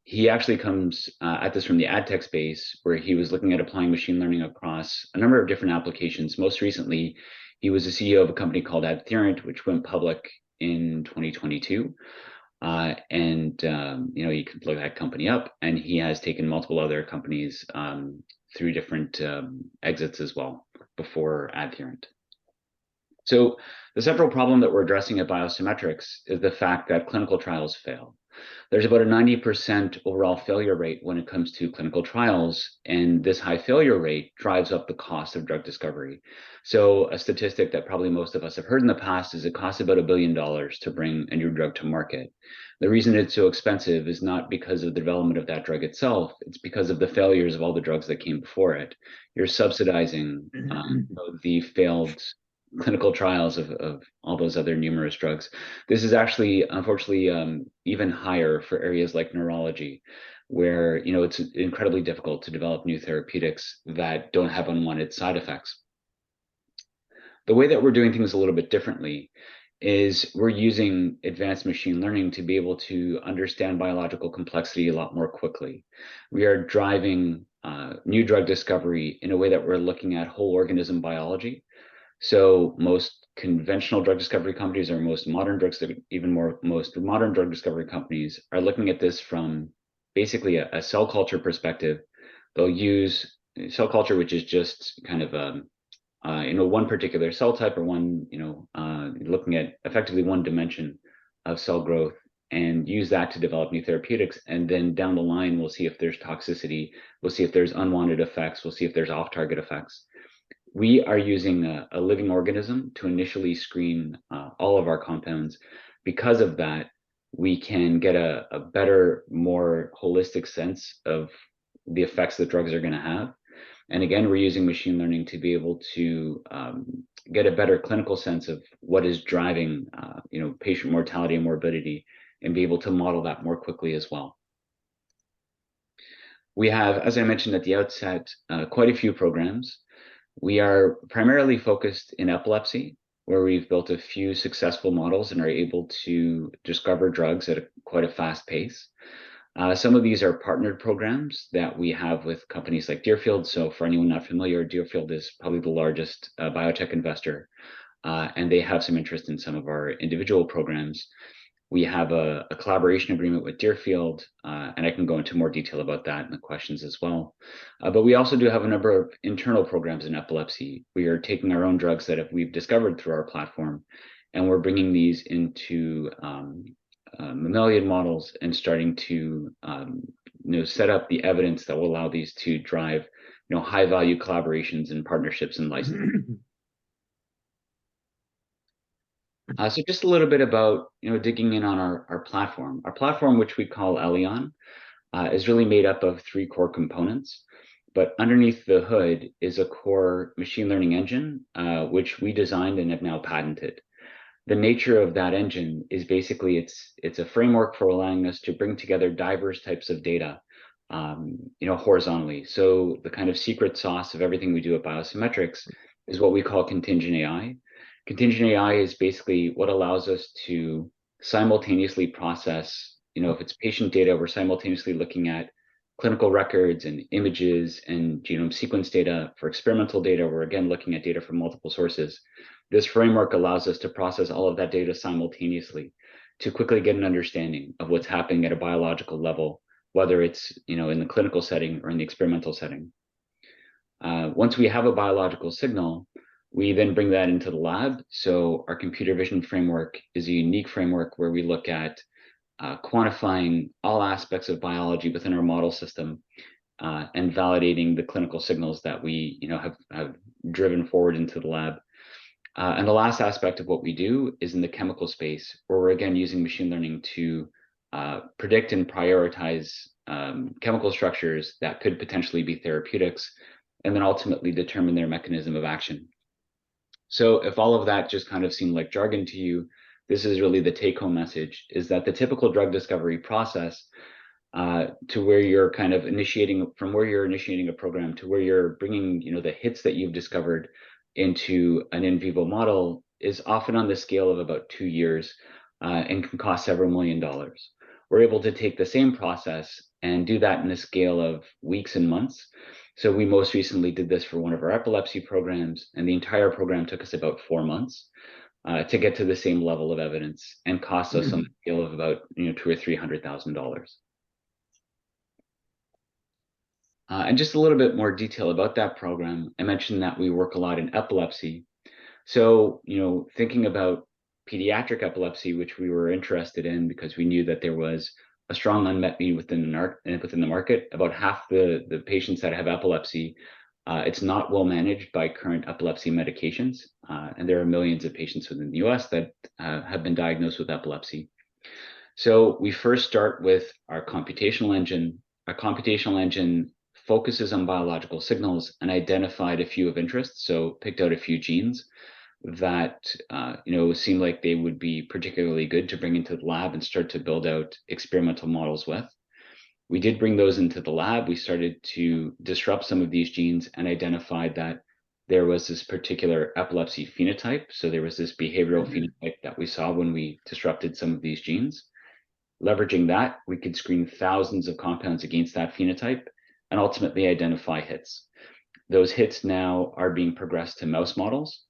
He actually comes at this from the ad tech space, where he was looking at applying machine learning across a number of different applications. Most recently, he was the CEO of a company called Adherent, which went public in 2022. You can look that company up, and he has taken multiple other companies through different exits as well before Adherent. So the central problem that we're addressing at BioSymetrics is the fact that clinical trials fail. There's about a 90% overall failure rate when it comes to clinical trials, and this high failure rate drives up the cost of drug discovery. So a statistic that probably most of us have heard in the past is it costs about $1 billion to bring a new drug to market. The reason it's so expensive is not because of the development of that drug itself, it's because of the failures of all the drugs that came before it. You're subsidizing the failed clinical trials of all those other numerous drugs. This is actually, unfortunately, even higher for areas like neurology, where it's incredibly difficult to develop new therapeutics that don't have unwanted side effects. The way that we're doing things a little bit differently is we're using advanced machine learning to be able to understand biological complexity a lot more quickly. We are driving new drug discovery in a way that we're looking at whole organism biology. So most conventional drug discovery companies, or most modern drug discovery companies, are looking at this from basically a cell culture perspective. They'll use cell culture, which is just kind of one particular cell type, or one looking at effectively one dimension of cell growth, and use that to develop new therapeutics. And then down the line, we'll see if there's toxicity, we'll see if there's unwanted effects, we'll see if there's off-target effects. We are using a living organism to initially screen all of our compounds. Because of that, we can get a better, more holistic sense of the effects that drugs are going to have. And again, we're using machine learning to be able to get a better clinical sense of what is driving patient mortality and morbidity, and be able to model that more quickly as well. We have, as I mentioned at the outset, quite a few programs. We are primarily focused in epilepsy, where we've built a few successful models and are able to discover drugs at quite a fast pace. Some of these are partnered programs that we have with companies like Deerfield. So for anyone not familiar, Deerfield is probably the largest biotech investor, and they have some interest in some of our individual programs. We have a collaboration agreement with Deerfield, and I can go into more detail about that in the questions as well. But we also do have a number of internal programs in epilepsy. We are taking our own drugs that we've discovered through our platform, and we're bringing these into mammalian models and starting to set up the evidence that will allow these to drive high-value collaborations and partnerships and licensing. So just a little bit about digging in on our platform. Our platform, which we call Elion, is really made up of 3 core components. But underneath the hood is a core machine learning engine, which we designed and have now patented. The nature of that engine is basically it's a framework for allowing us to bring together diverse types of data, horizontally. So the kind of secret sauce of everything we do at BioSymetrics is what we call contingent AI. Contingent AI is basically what allows us to simultaneously process, if it's patient data, we're simultaneously looking at clinical records and images and genome sequence data. For experimental data, we're again looking at data from multiple sources. This framework allows us to process all of that data simultaneously to quickly get an understanding of what's happening at a biological level, whether it's in the clinical setting or in the experimental setting. Once we have a biological signal, we then bring that into the lab. So our computer vision framework is a unique framework where we look at quantifying all aspects of biology within our model system, and validating the clinical signals that we have driven forward into the lab. And the last aspect of what we do is in the chemical space, where we're again using machine learning to predict and prioritize chemical structures that could potentially be therapeutics, and then ultimately determine their mechanism of action. So if all of that just kind of seemed like jargon to you, this is really the take-home message, is that the typical drug discovery process, to where you're kind of initiating, from where you're initiating a program to where you're bringing the hits that you've discovered into an in vivo model is often on the scale of about 2 years and can cost several $1 million. We're able to take the same process and do that in a scale of weeks and months. So we most recently did this for one of our epilepsy programs, and the entire program took us about 4 months to get to the same level of evidence, and cost us on the scale of about $200,000 or $300,000. And just a little bit more detail about that program. I mentioned that we work a lot in epilepsy. So, thinking about pediatric epilepsy, which we were interested in because we knew that there was a strong unmet need within the market. About half the patients that have epilepsy, it's not well managed by current epilepsy medications. And there are millions of patients within the US that have been diagnosed with epilepsy. So we first start with our computational engine. Our computational engine focuses on biological signals and identified a few of interest. So picked out a few genes that seemed like they would be particularly good to bring into the lab and start to build out experimental models with. We did bring those into the lab. We started to disrupt some of these genes and identified that there was this particular epilepsy phenotype. So there was this behavioral phenotype that we saw when we disrupted some of these genes. Leveraging that, we could screen thousands of compounds against that phenotype and ultimately identify hits. Those hits now are being progressed to mouse models,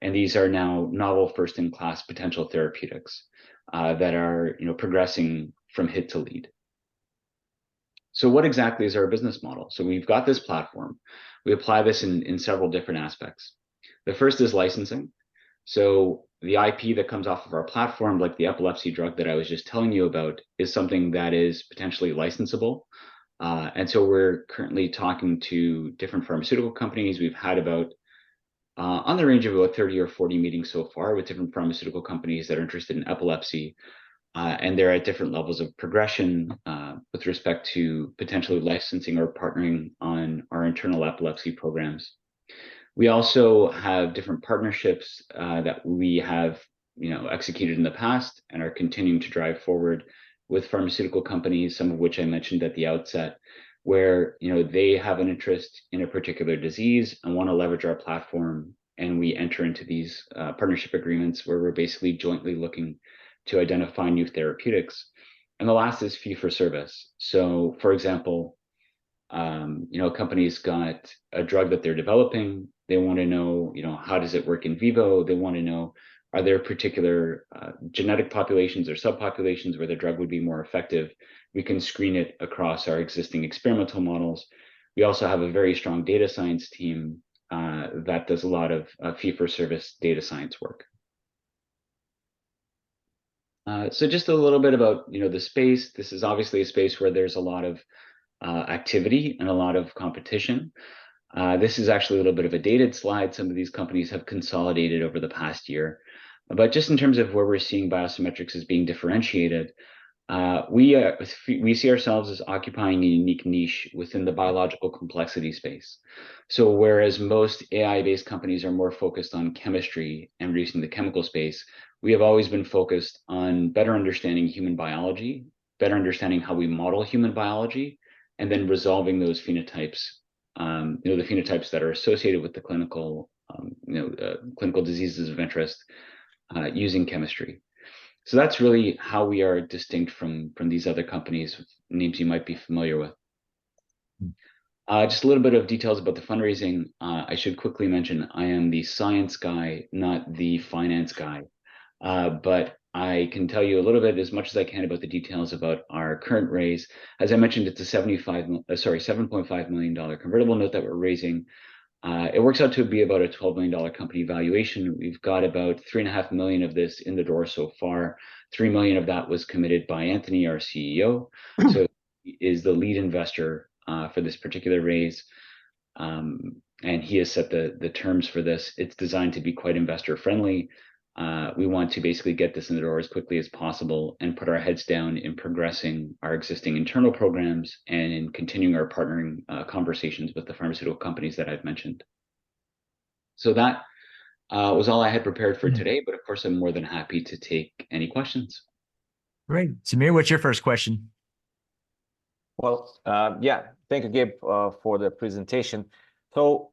and these are now novel first-in-class potential therapeutics that are progressing from hit to lead. So what exactly is our business model? So we've got this platform. We apply this in several different aspects. The first is licensing. So the IP that comes off of our platform, like the epilepsy drug that I was just telling you about, is something that is potentially licensable. And so we're currently talking to different pharmaceutical companies. We've had about on the range of about 30 or 40 meetings so far with different pharmaceutical companies that are interested in epilepsy. And they're at different levels of progression with respect to potentially licensing or partnering on our internal epilepsy programs. We also have different partnerships that we have executed in the past and are continuing to drive forward with pharmaceutical companies, some of which I mentioned at the outset, where they have an interest in a particular disease and want to leverage our platform, and we enter into these partnership agreements where we're basically jointly looking to identify new therapeutics. And the last is fee for service. So for example, a company's got a drug that they're developing. They want to know, how does it work in vivo? They want to know, are there particular genetic populations or subpopulations where the drug would be more effective? We can screen it across our existing experimental models. We also have a very strong data science team that does a lot of fee-for-service data science work. So just a little bit about the space. This is obviously a space where there's a lot of activity and a lot of competition. This is actually a little bit of a dated slide. Some of these companies have consolidated over the past year. But just in terms of where we're seeing BioSymetrics as being differentiated, we see ourselves as occupying a unique niche within the biological complexity space. So whereas most AI-based companies are more focused on chemistry and reducing the chemical space, we have always been focused on better understanding human biology, better understanding how we model human biology, and then resolving those phenotypes, the phenotypes that are associated with the clinical diseases of interest using chemistry. So that's really how we are distinct from these other companies with names you might be familiar with. Just a little bit of details about the fundraising. I should quickly mention I am the science guy, not the finance guy. But I can tell you a little bit, as much as I can, about the details about our current raise. As I mentioned, it's a $7.5 million convertible note that we're raising. It works out to be about a $12 million company valuation. We've got about $3.5 million of this in the door so far. $3 million of that was committed by Anthony, our CEO. So he is the lead investor for this particular raise. And he has set the terms for this. It's designed to be quite investor friendly. We want to basically get this in the door as quickly as possible and put our heads down in progressing our existing internal programs and in continuing our partnering conversations with the pharmaceutical companies that I've mentioned. So that was all I had prepared for today, but of course, I'm more than happy to take any questions. Great. Zamir, what's your first question? Well, thank you, Gabe, for the presentation. So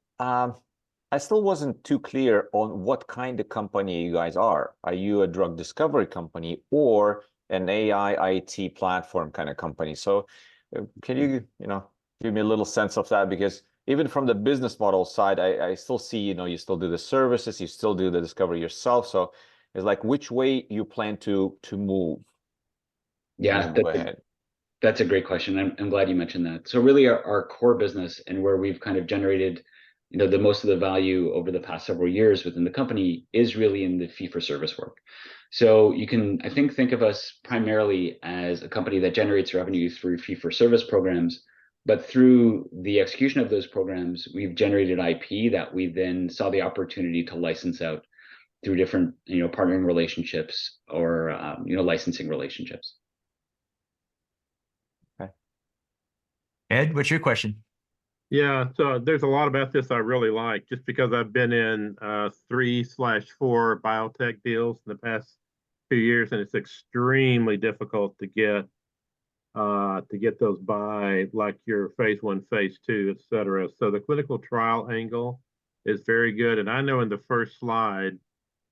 I still wasn't too clear on what kind of company you guys are. Are you a drug discovery company or an AI IT platform kind of company? So can you, give me a little sense of that? Because even from the business model side, I still see, you still do the services, you still do the discovery yourself. So it's like which way you plan to move. Yeah, Move ahead. that's a great question. I'm glad you mentioned that. So really our core business and where we've kind of generated, the most of the value over the past several years within the company is really in the fee for service work. So you can, I think of us primarily as a company that generates revenue through fee for service programs, but through the execution of those programs, we've generated IP that we then saw the opportunity to license out through different, partnering relationships or, licensing relationships. Ed, what's your question? Yeah, so there's a lot about this I really like, just because I've been in 3/4 biotech deals in the past 2 years, and it's extremely difficult to get those by, like your phase 1, phase 2, et cetera. So the clinical trial angle is very good. And I know in the first slide,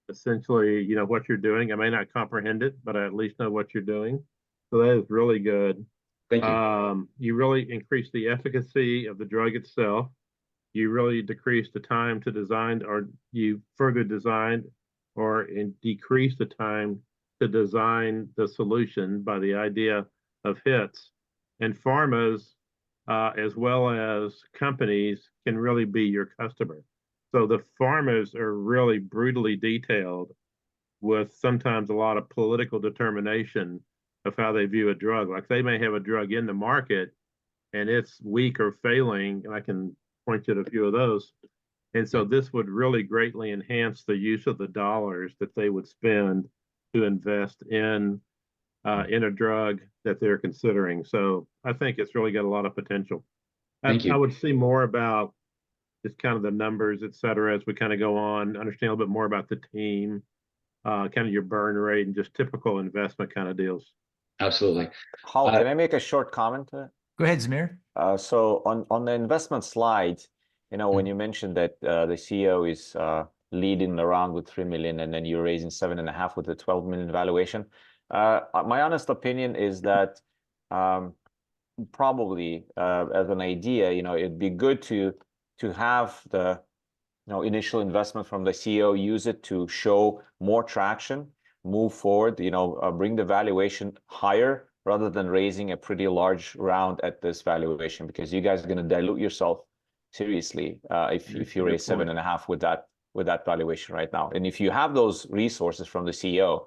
essentially, what you're doing. I may not comprehend it, but I at least know what you're doing. So that is really good. Thank you. You really increase the efficacy of the drug itself. You really decrease the time to design, or you further design or decrease the time to design the solution by the idea of hits. And pharmas, as well as companies, can really be your customer. So the pharmas are really brutally detailed, with sometimes a lot of political determination of how they view a drug. Like they may have a drug in the market and it's weak or failing, and I can point you to a few of those. And so this would really greatly enhance the use of the dollars that they would spend to invest in a drug that they're considering. So I think it's really got a lot of potential. Thank you. I would see more about just kind of the numbers, et cetera, as we kind of go on, understand a little bit more about the team, kind of your burn rate, and just typical investment kind of deals. Absolutely. Hal, can I make a short comment to that? Go ahead, Zamir. So on the investment slide, when you mentioned that the CEO is leading around with 3 million and then you're raising 7.5 with a 12 million valuation, my honest opinion is that probably as an idea, it'd be good to have the initial investment from the CEO, use it to show more traction, move forward, bring the valuation higher rather than raising a pretty large round at this valuation, because you guys are going to dilute yourself seriously if you raise 7.5 with that valuation right now. And if you have those resources from the CEO,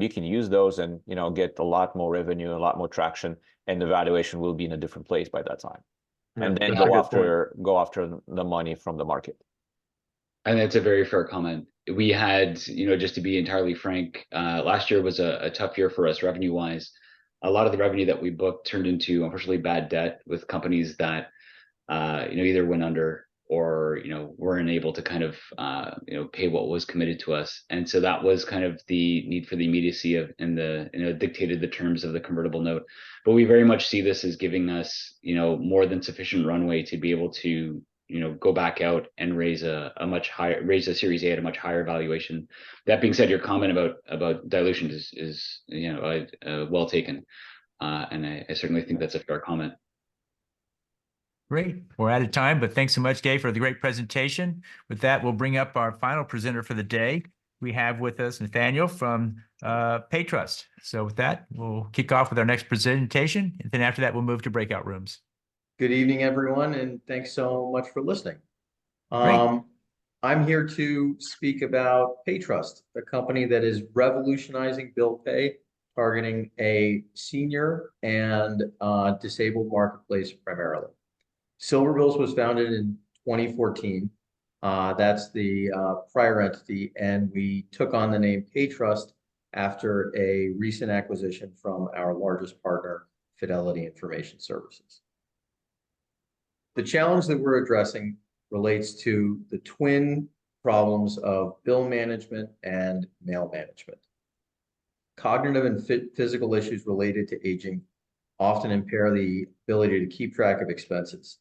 you can use those and get a lot more revenue, a lot more traction, and the valuation will be in a different place by that time. Yeah, and then that's a go after the money from the market. And that's a very fair comment. We had, just to be entirely frank, last year was a tough year for us revenue wise. A lot of the revenue that we booked turned into, unfortunately, bad debt with companies that, either went under or, weren't able to kind of, pay what was committed to us. And so that was kind of the need for the immediacy of, and dictated the terms of the convertible note. But we very much see this as giving us, more than sufficient runway to be able to, go back out and raise a Series A at a much higher valuation. That being said, your comment about dilution is well taken, and I certainly think that's a fair comment. Great. We're out of time, but thanks so much, Dave, for the great presentation. With that, we'll bring up our final presenter for the day. We have with us Nathaniel from PayTrust. So with that, we'll kick off with our next presentation, and then after that, we'll move to breakout rooms. Good evening, everyone, and thanks so much for listening. Great. I'm here to speak about PayTrust, a company that is revolutionizing bill pay, targeting a senior and disabled marketplace primarily. Silverbills was founded in 2014. That's the prior entity, and we took on the name PayTrust after a recent acquisition from our largest partner, Fidelity Information Services. The challenge that we're addressing relates to the twin problems of bill management and mail management. Cognitive and physical issues related to aging often impair the ability to keep track of expenses.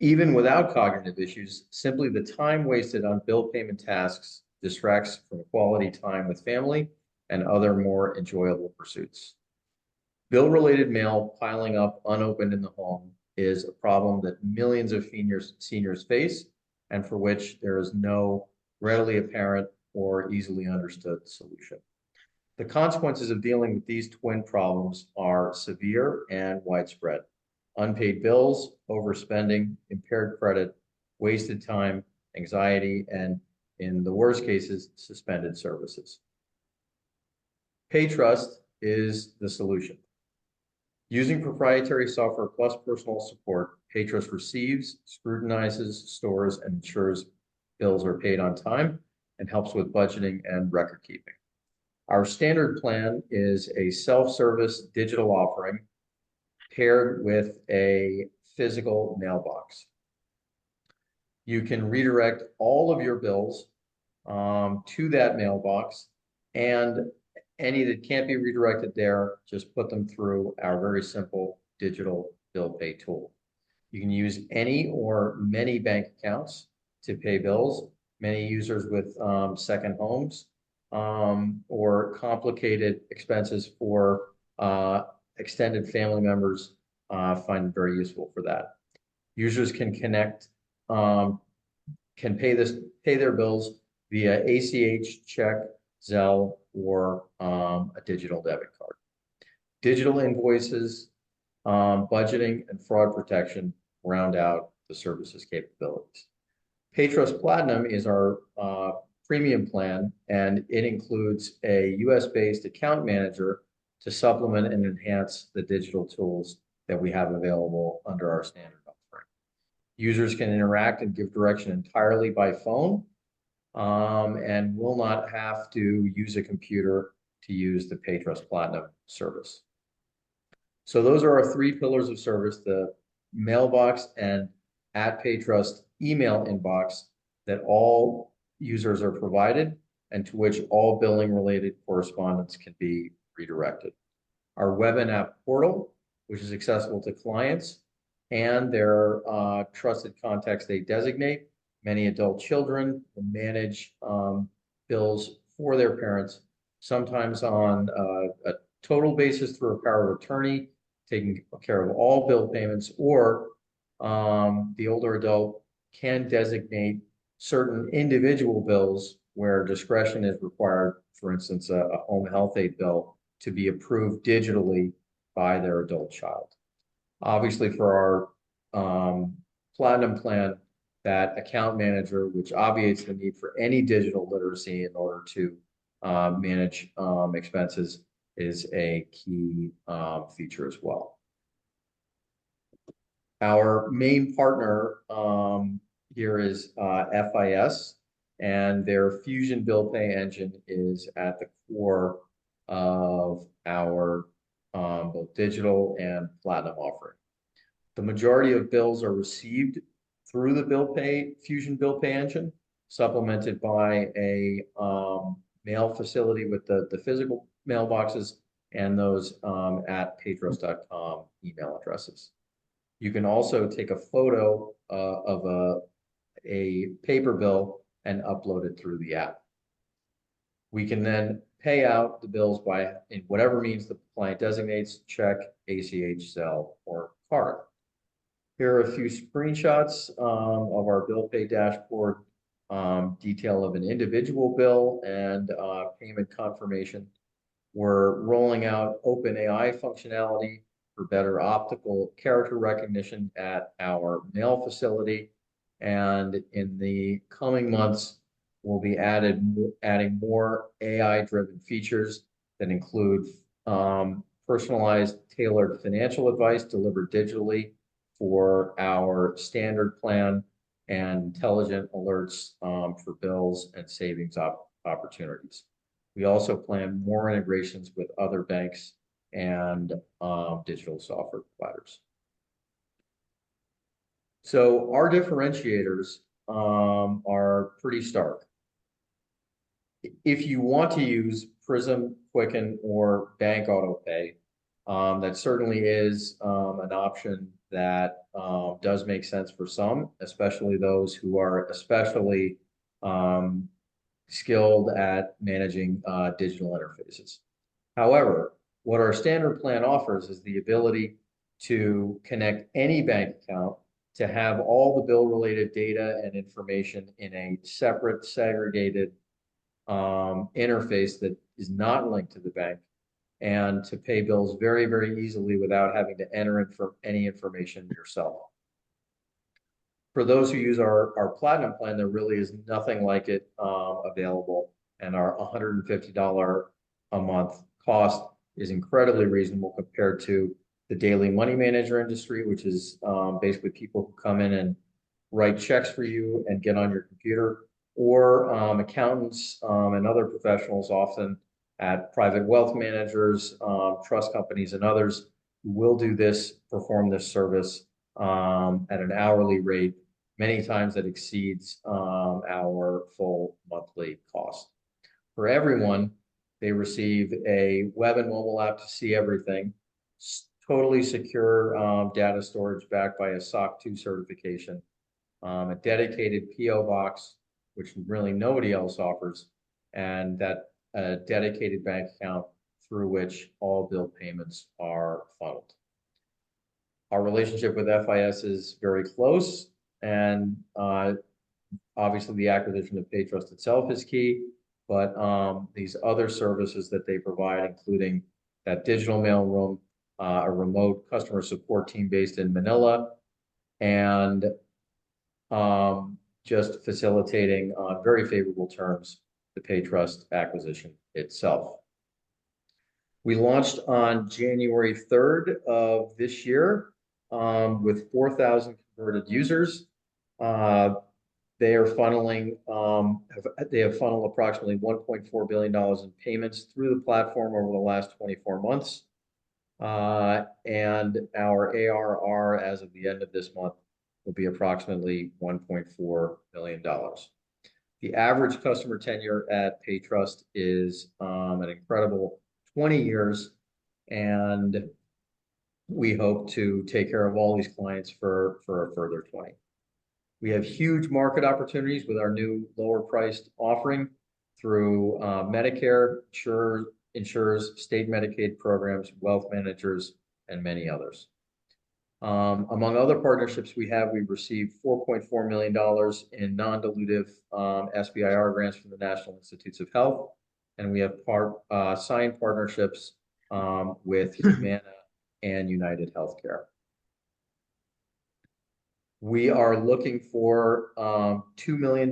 Even without cognitive issues, simply the time wasted on bill payment tasks distracts from quality time with family and other more enjoyable pursuits. Bill-related mail piling up unopened in the home is a problem that millions of seniors face, and for which there is no readily apparent or easily understood solution. The consequences of dealing with these twin problems are severe and widespread. Unpaid bills, overspending, impaired credit, wasted time, anxiety, and in the worst cases, suspended services. PayTrust is the solution. Using proprietary software plus personal support, PayTrust receives, scrutinizes, stores, and ensures bills are paid on time and helps with budgeting and record keeping. Our standard plan is a self-service digital offering paired with a physical mailbox. You can redirect all of your bills to that mailbox, and any that can't be redirected there, just put them through our very simple digital bill pay tool. You can use any or many bank accounts to pay bills. Many users with second homes or complicated expenses for extended family members find it very useful for that. Users can connect, can pay their bills via ACH, check, Zelle, or a digital debit card. Digital invoices, budgeting, and fraud protection round out the service's capabilities. PayTrust Platinum is our premium plan, and it includes a US-based account manager to supplement and enhance the digital tools that we have available under our standard offering. Users can interact and give direction entirely by phone, and will not have to use a computer to use the PayTrust Platinum service. So those are our three pillars of service: the mailbox and at PayTrust email inbox that all users are provided and to which all billing related correspondence can be redirected. Our web and app portal, which is accessible to clients and their trusted contacts they designate. Many adult children will manage bills for their parents, sometimes on a total basis through a power of attorney, taking care of all bill payments, or the older adult can designate certain individual bills where discretion is required, for instance, a home health aid bill, to be approved digitally by their adult child. Obviously, for our Platinum plan, that account manager, which obviates the need for any digital literacy in order to manage expenses, is a key feature as well. Our main partner here is FIS, and their Fusion bill pay engine is at the core of our both digital and Platinum offering. The majority of bills are received through the Fusion bill pay engine, supplemented by a mail facility with the physical mailboxes and those at paytrust.com email addresses. You can also take a photo of a paper bill and upload it through the app. We can then pay out the bills in whatever means the client designates: check, ACH, Zelle, or card. Here are a few screenshots of our bill pay dashboard, detail of an individual bill and payment confirmation. We're rolling out OpenAI functionality for better optical character recognition at our mail facility. And in the coming months, we'll be adding more AI-driven features that include personalized, tailored financial advice delivered digitally for our standard plan, and intelligent alerts for bills and savings opportunities. We also plan more integrations with other banks and digital software providers. So our differentiators are pretty stark. If you want to use Prism, Quicken, or Bank AutoPay, that certainly is an option that does make sense for some, especially those who are especially skilled at managing digital interfaces. However, what our standard plan offers is the ability to connect any bank account, to have all the bill-related data and information in a separate, segregated interface that is not linked to the bank, and to pay bills very, very easily without having to enter in for any information yourself. For those who use our Platinum plan, there really is nothing like it available, and our $150 a month cost is incredibly reasonable compared to the daily money manager industry, which is basically people who come in and write checks for you and get on your computer, or accountants and other professionals, often at private wealth managers, trust companies, and others, who will do this, perform this service at an hourly rate, many times that exceeds our full monthly cost. For everyone, they receive a web and mobile app to see everything, totally secure data storage backed by a SOC 2 certification, a dedicated PO box, which really nobody else offers, and that dedicated bank account through which all bill payments are funneled. Our relationship with FIS is very close, and obviously the acquisition of PayTrust itself is key, but these other services that they provide, including that digital mailroom, a remote customer support team based in Manila, and just facilitating on very favorable terms the PayTrust acquisition itself. We launched on January 3rd of this year with 4,000 converted users. They are funneling, they have funneled approximately $1.4 billion in payments through the platform over the last 24 months. And our ARR as of the end of this month will be approximately $1.4 billion. The average customer tenure at PayTrust is an incredible 20 years, and we hope to take care of all these clients for a further 20. We have huge market opportunities with our new lower priced offering through Medicare, insurers, state Medicaid programs, wealth managers, and many others. Among other partnerships we've received $4.4 million in non-dilutive SBIR grants from the National Institutes of Health, and we have signed partnerships with Humana and United Healthcare. We are looking for $2 million,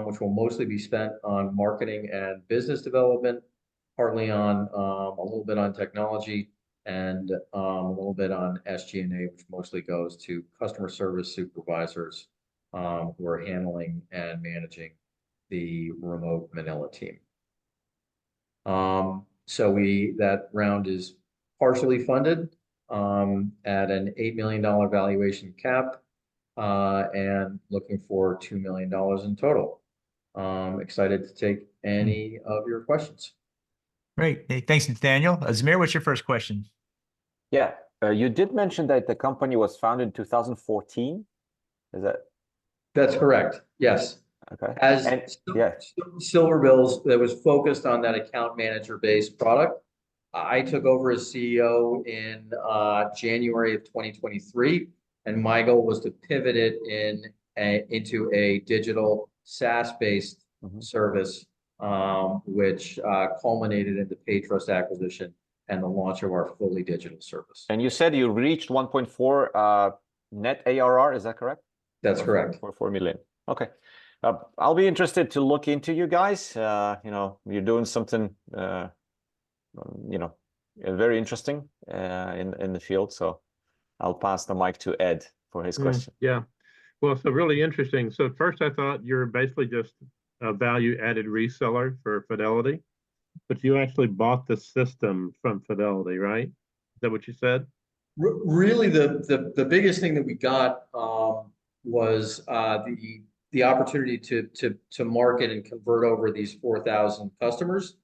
which will mostly be spent on marketing and business development, partly on a little bit on technology, and a little bit on SG&A, which mostly goes to customer service supervisors who are handling and managing the remote Manila team. So that round is partially funded at an $8 million valuation cap, and looking for $2 million in total. Excited to take any of your questions. Great. Hey, thanks, Nathaniel. Zamir, what's your first question? Yeah, you did mention that the company was founded in 2014. Is that? That's correct. Yes. Okay. Silver Bills that was focused on that account manager based product. I took over as CEO in January of 2023, and my goal was to pivot it into a digital SaaS-based service, which culminated in the PayTrust acquisition and the launch of our fully digital service. And you said you reached 1.4 net ARR, is that correct? That's correct. For 4 million. Okay. I'll be interested to look into you guys. You're doing something very interesting in the field. So I'll pass the mic to Ed for his question. Yeah. Well, so really interesting. So first I thought you're basically just a value-added reseller for Fidelity, but you actually bought the system from Fidelity, right? Is that what you said? Really, the biggest thing that we got was the opportunity to market and convert over these 4,000 customers.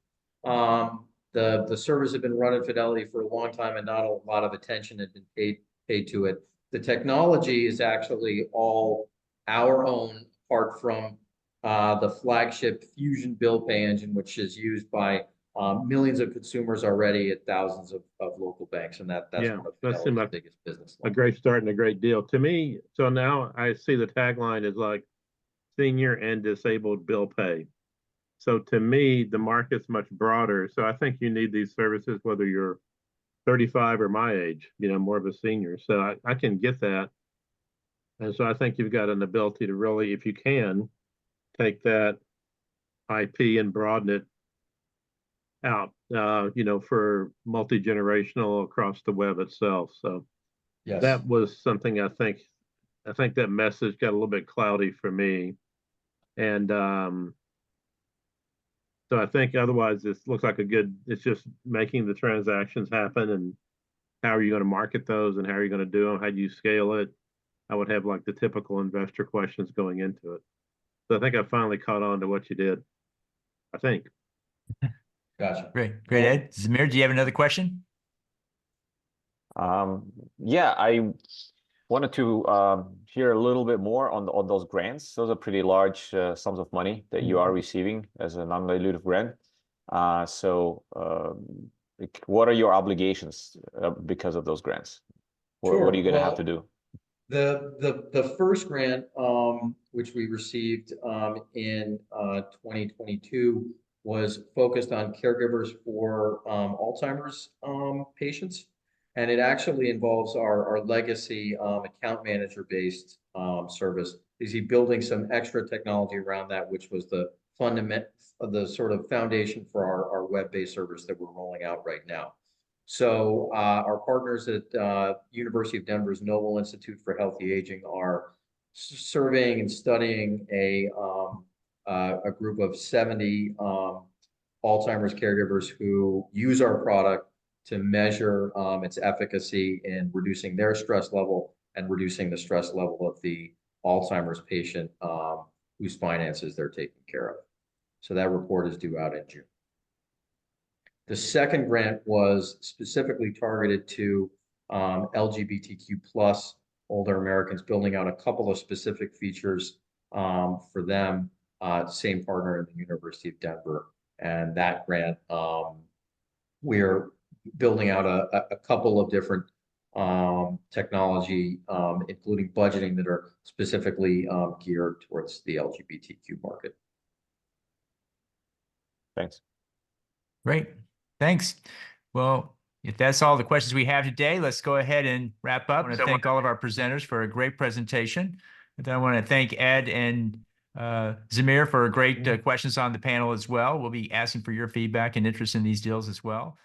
The service had been run at Fidelity for a long time, and not a lot of attention had been paid paid to it. The technology is actually all our own, apart from the flagship Fusion bill pay engine, which is used by millions of consumers already at thousands of local banks, and that's Yeah, one of that seemed the like biggest business a lines. great start and a great deal to me. So now I see the tagline is like senior and disabled bill pay. So to me, the market's much broader. So I think you need these services, whether you're 35 or my age, more of a senior. So I can get that. And so I think you've got an ability to really, if you can, take that IP and broaden it out, for multi-generational across the web itself. So Yes. that was something I think that message got a little bit cloudy for me. And so I think otherwise this looks like it's just making the transactions happen, and how are you going to market those, and how are you going to do them? How do you scale it? I would have like the typical investor questions going into it. So I think I finally caught on to what you did. I think. Gotcha. Great, Well, Ed. Zamir, do you have another question? Yeah, I wanted to hear a little bit more on those grants. Those are pretty large sums of money that you are receiving as a non-dilutive grant. What are your obligations because of those grants? What are you going to have to do? The first grant, which we received in 2022, was focused on caregivers for Alzheimer's patients, and it actually involves our legacy account manager based service. Is he building some extra technology around that, which was the fundament of the sort of foundation for our web-based service that we're rolling out right now. So our partners at University of Denver's Noble Institute for Healthy Aging are surveying and studying a group of 70 Alzheimer's caregivers who use our product to measure its efficacy in reducing their stress level and reducing the stress level of the Alzheimer's patient whose finances they're taking care of. So that report is due out in June. The second grant was specifically targeted to LGBTQ plus older Americans, building out a couple of specific features for them. Same partner in the University of Denver. And that grant, we're building out a couple of different technology, including budgeting, that are specifically geared towards the LGBTQ market. Thanks. Great. Thanks. Well, if that's all the questions we have today, let's go ahead and wrap up. I want to thank all of our presenters for a great presentation. And then I want to thank Ed and Zamir for great questions on the panel as well. We'll be asking for your feedback and interest in these deals as well.